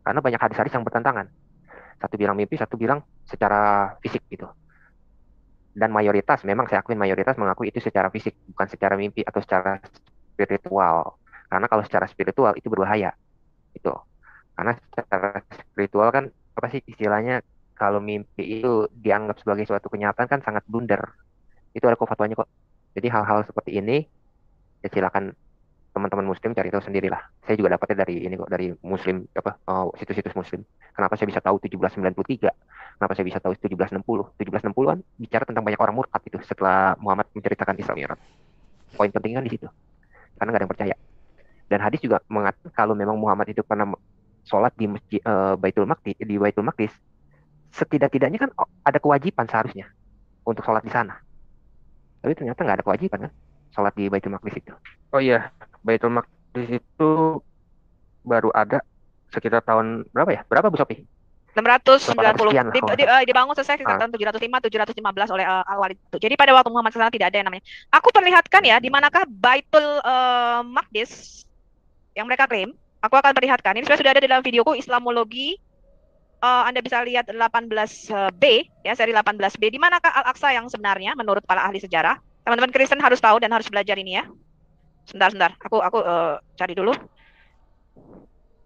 Karena banyak hadis-hadis yang bertentangan. Satu bilang mimpi, satu bilang secara fisik gitu. Dan mayoritas, memang saya akuin mayoritas mengakui itu secara fisik, bukan secara mimpi atau secara spiritual. Karena kalau secara spiritual itu berbahaya. Itu. Karena secara spiritual kan apa sih istilahnya, kalau mimpi itu dianggap sebagai suatu kenyataan kan sangat blunder. Itu ada kok fatwanya kok. Jadi hal-hal seperti ini ya silakan teman-teman muslim cari tahu sendirilah. Saya juga dapatnya dari ini kok, dari muslim situs-situs muslim. Kenapa saya bisa tahu 1793? Kenapa saya bisa tahu 1760? 1760 kan bicara tentang banyak orang murtad itu setelah Muhammad menceritakan Isra Mi'raj. Poin penting kan di situ. Karena nggak ada yang percaya. Dan hadis juga mengatakan kalau memang Muhammad itu pernah sholat di masjid Baitul Maqdis, setidak-tidaknya kan ada kewajiban seharusnya untuk sholat di sana. Tapi ternyata nggak ada kewajiban kan sholat di Baitul Maqdis itu. Oh iya, Baitul Maqdis itu baru ada sekitar tahun berapa ya? Berapa Bu Sofi? 690. Dibangun selesai sekitar tahun 705-715 oleh Al-Walid. Jadi pada waktu Muhammad SAW tidak ada yang namanya. Aku perlihatkan ya, di manakah Baitul Maqdis yang mereka klaim. Aku akan perlihatkan. Ini sudah ada di dalam videoku Islamologi. Anda bisa lihat 18B, ya, seri 18B. Di manakah Al-Aqsa yang sebenarnya menurut para ahli sejarah? Teman-teman Kristen harus tahu dan harus belajar ini ya. Sebentar. Aku cari dulu.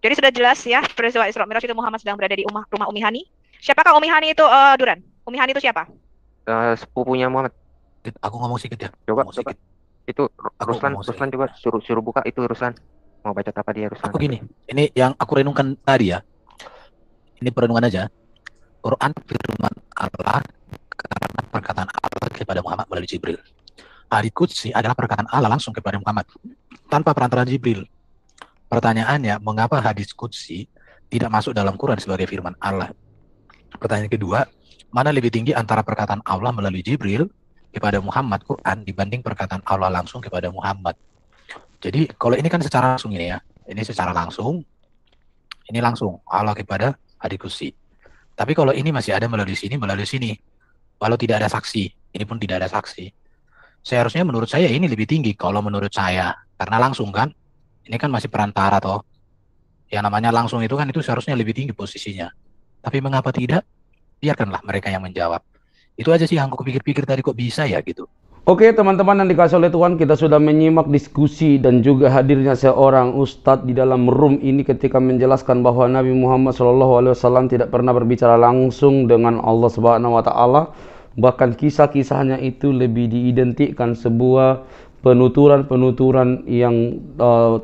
Jadi sudah jelas ya, peristiwa Isra Mi'raj itu Muhammad sedang berada di rumah Umi Hani. Siapakah Umi Hani itu, Duran? Umi Hani itu siapa? Sepupunya Muhammad. Aku ngomong sedikit ya. Coba. Itu Ruslan coba suruh buka itu Ruslan. Mau baca apa dia Ruslan? Aku gini, ini yang aku renungkan tadi ya. Ini perenungan aja. Quran firman Allah karena perkataan Allah kepada Muhammad melalui Jibril. Hadits Qudsi adalah perkataan Allah langsung kepada Muhammad tanpa perantara Jibril. Pertanyaannya, mengapa hadits Qudsi tidak masuk dalam Quran sebagai firman Allah? Pertanyaan kedua, mana lebih tinggi antara perkataan Allah melalui Jibril kepada Muhammad Quran dibanding perkataan Allah langsung kepada Muhammad? Jadi kalau ini kan secara langsung ini ya, ini secara langsung, ini langsung Allah kepada hadits Qudsi. Tapi kalau ini masih ada melalui sini, walau tidak ada saksi, ini pun tidak ada saksi. Seharusnya menurut saya ini lebih tinggi kalau menurut saya, karena langsung kan. Ini kan masih perantara toh. Yang namanya langsung itu kan itu seharusnya lebih tinggi posisinya. Tapi mengapa tidak? Biarkanlah mereka yang menjawab. Itu aja sih yang aku pikir-pikir tadi kok bisa ya gitu. Oke teman-teman yang dikasih oleh Tuhan, kita sudah menyimak diskusi dan juga hadirnya seorang ustadz di dalam room ini ketika menjelaskan bahwa Nabi Muhammad SAW tidak pernah berbicara langsung dengan Allah Subhanahu wa Ta'ala. Bahkan kisah-kisahnya itu lebih diidentikan sebuah penuturan-penuturan yang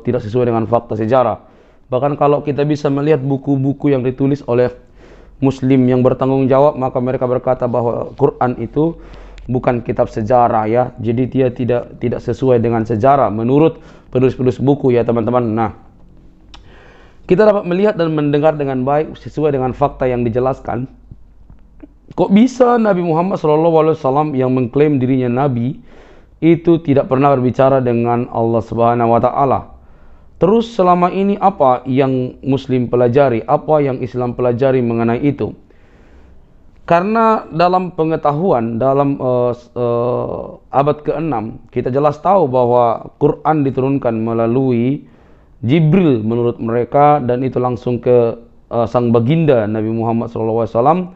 tidak sesuai dengan fakta sejarah. Bahkan kalau kita bisa melihat buku-buku yang ditulis oleh Muslim yang bertanggung jawab, maka mereka berkata bahwa Quran itu bukan kitab sejarah ya. Jadi dia tidak sesuai dengan sejarah menurut penulis-penulis buku ya teman-teman. Nah, kita dapat melihat dan mendengar dengan baik sesuai dengan fakta yang dijelaskan. Kok bisa Nabi Muhammad SAW yang mengklaim dirinya Nabi itu tidak pernah berbicara dengan Allah Subhanahu wa Ta'ala? Terus selama ini apa yang Muslim pelajari, apa yang Islam pelajari mengenai itu? Karena dalam pengetahuan dalam abad ke-6 kita jelas tahu bahwa Quran diturunkan melalui Jibril menurut mereka, dan itu langsung ke sang baginda Nabi Muhammad SAW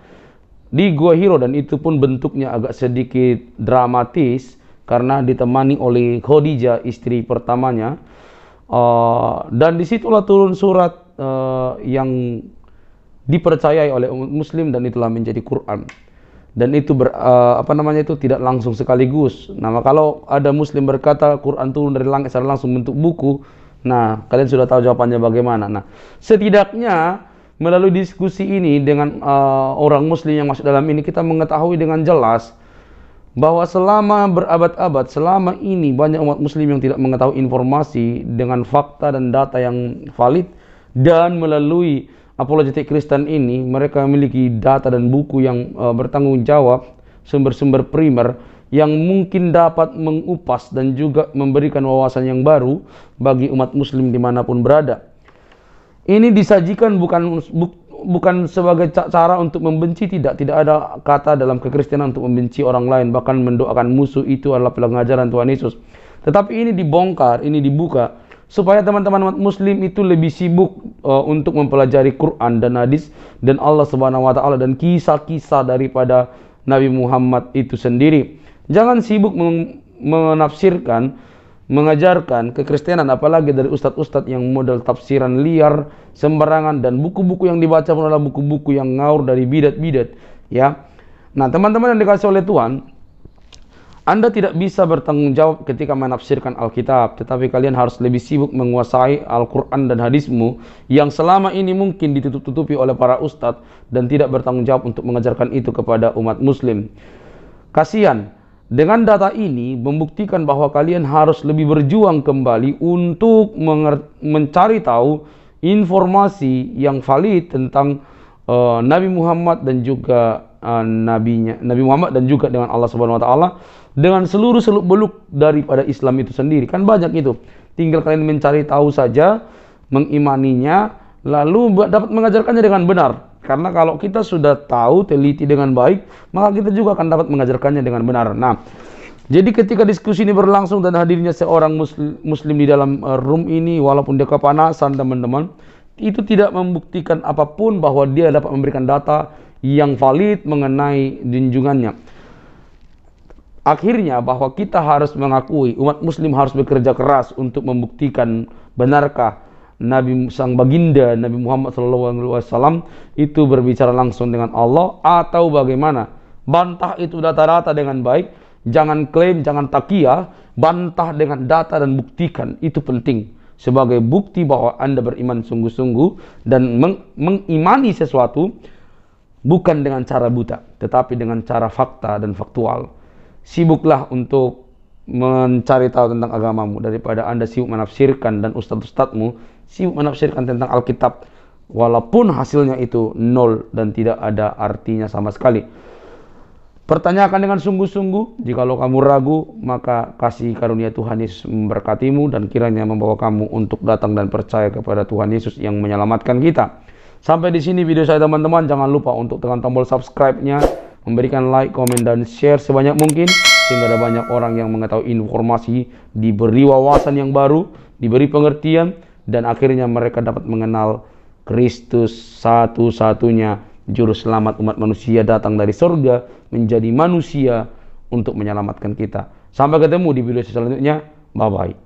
di Gua Hiro, dan itu pun bentuknya agak sedikit dramatis karena ditemani oleh Khadijah, istri pertamanya. Dan disitulah turun surat yang dipercayai oleh umat Muslim, dan itulah menjadi Quran. Dan itu itu tidak langsung sekaligus. Nah, kalau ada Muslim berkata Quran turun dari langit secara langsung bentuk buku, nah kalian sudah tahu jawabannya bagaimana. Nah, setidaknya melalui diskusi ini dengan orang Muslim yang masuk dalam ini, kita mengetahui dengan jelas bahwa selama berabad-abad, selama ini banyak umat Muslim yang tidak mengetahui informasi dengan fakta dan data yang valid, dan melalui apologetik Kristen ini mereka memiliki data dan buku yang bertanggung jawab, sumber-sumber primer yang mungkin dapat mengupas dan juga memberikan wawasan yang baru bagi umat Muslim dimanapun berada. Ini disajikan bukan sebagai cara untuk membenci, tidak ada kata dalam kekristenan untuk membenci orang lain, bahkan mendoakan musuh itu adalah pengajaran Tuhan Yesus. Tetapi ini dibongkar, ini dibuka supaya teman-teman umat Muslim itu lebih sibuk untuk mempelajari Quran dan hadis dan Allah Subhanahu wa Ta'ala dan kisah-kisah daripada Nabi Muhammad itu sendiri. Jangan sibuk menafsirkan mengajarkan kekristenan, apalagi dari ustadz-ustadz yang model tafsiran liar sembarangan, dan buku-buku yang dibaca pun adalah buku-buku yang ngaur dari bidat-bidat, ya. Nah, teman-teman yang dikasih oleh Tuhan, Anda tidak bisa bertanggung jawab ketika menafsirkan Alkitab, tetapi kalian harus lebih sibuk menguasai Al-Quran dan hadismu yang selama ini mungkin ditutup-tutupi oleh para ustadz dan tidak bertanggung jawab untuk mengajarkan itu kepada umat muslim. Kasihan, dengan data ini membuktikan bahwa kalian harus lebih berjuang kembali untuk mencari tahu informasi yang valid tentang Nabi Muhammad dan juga Nabi Muhammad dan juga dengan Allah Subhanahu wa taala, dengan seluruh seluk-beluk daripada Islam itu sendiri. Kan banyak itu. Tinggal kalian mencari tahu saja, mengimaninya, lalu dapat mengajarkannya dengan benar. Karena kalau kita sudah tahu, teliti dengan baik, maka kita juga akan dapat mengajarkannya dengan benar. Nah, jadi ketika diskusi ini berlangsung dan hadirnya seorang muslim di dalam room ini, walaupun dia kepanasan teman-teman, itu tidak membuktikan apapun bahwa dia dapat memberikan data yang valid mengenai junjungannya. Akhirnya bahwa kita harus mengakui, umat muslim harus bekerja keras untuk membuktikan benarkah Nabi sang baginda Nabi Muhammad SAW itu berbicara langsung dengan Allah atau bagaimana. Bantah itu data-data dengan baik, jangan klaim, jangan takiyah, bantah dengan data dan buktikan. Itu penting sebagai bukti bahwa Anda beriman sungguh-sungguh dan mengimani sesuatu bukan dengan cara buta, tetapi dengan cara fakta dan faktual. Sibuklah untuk mencari tahu tentang agamamu daripada Anda sibuk menafsirkan dan ustadz-ustadzmu sibuk menafsirkan tentang Alkitab walaupun hasilnya itu nol dan tidak ada artinya sama sekali. Pertanyakan dengan sungguh-sungguh. Jikalau kamu ragu, maka kasih karunia Tuhan Yesus memberkatimu dan kiranya membawa kamu untuk datang dan percaya kepada Tuhan Yesus yang menyelamatkan kita. Sampai di sini video saya teman-teman. Jangan lupa untuk tekan tombol subscribe-nya, memberikan like, komen, dan share sebanyak mungkin sehingga ada banyak orang yang mengetahui informasi, diberi wawasan yang baru, diberi pengertian, dan akhirnya mereka dapat mengenal Kristus satu-satunya juru selamat umat manusia datang dari surga menjadi manusia untuk menyelamatkan kita. Sampai ketemu di video selanjutnya. Bye-bye.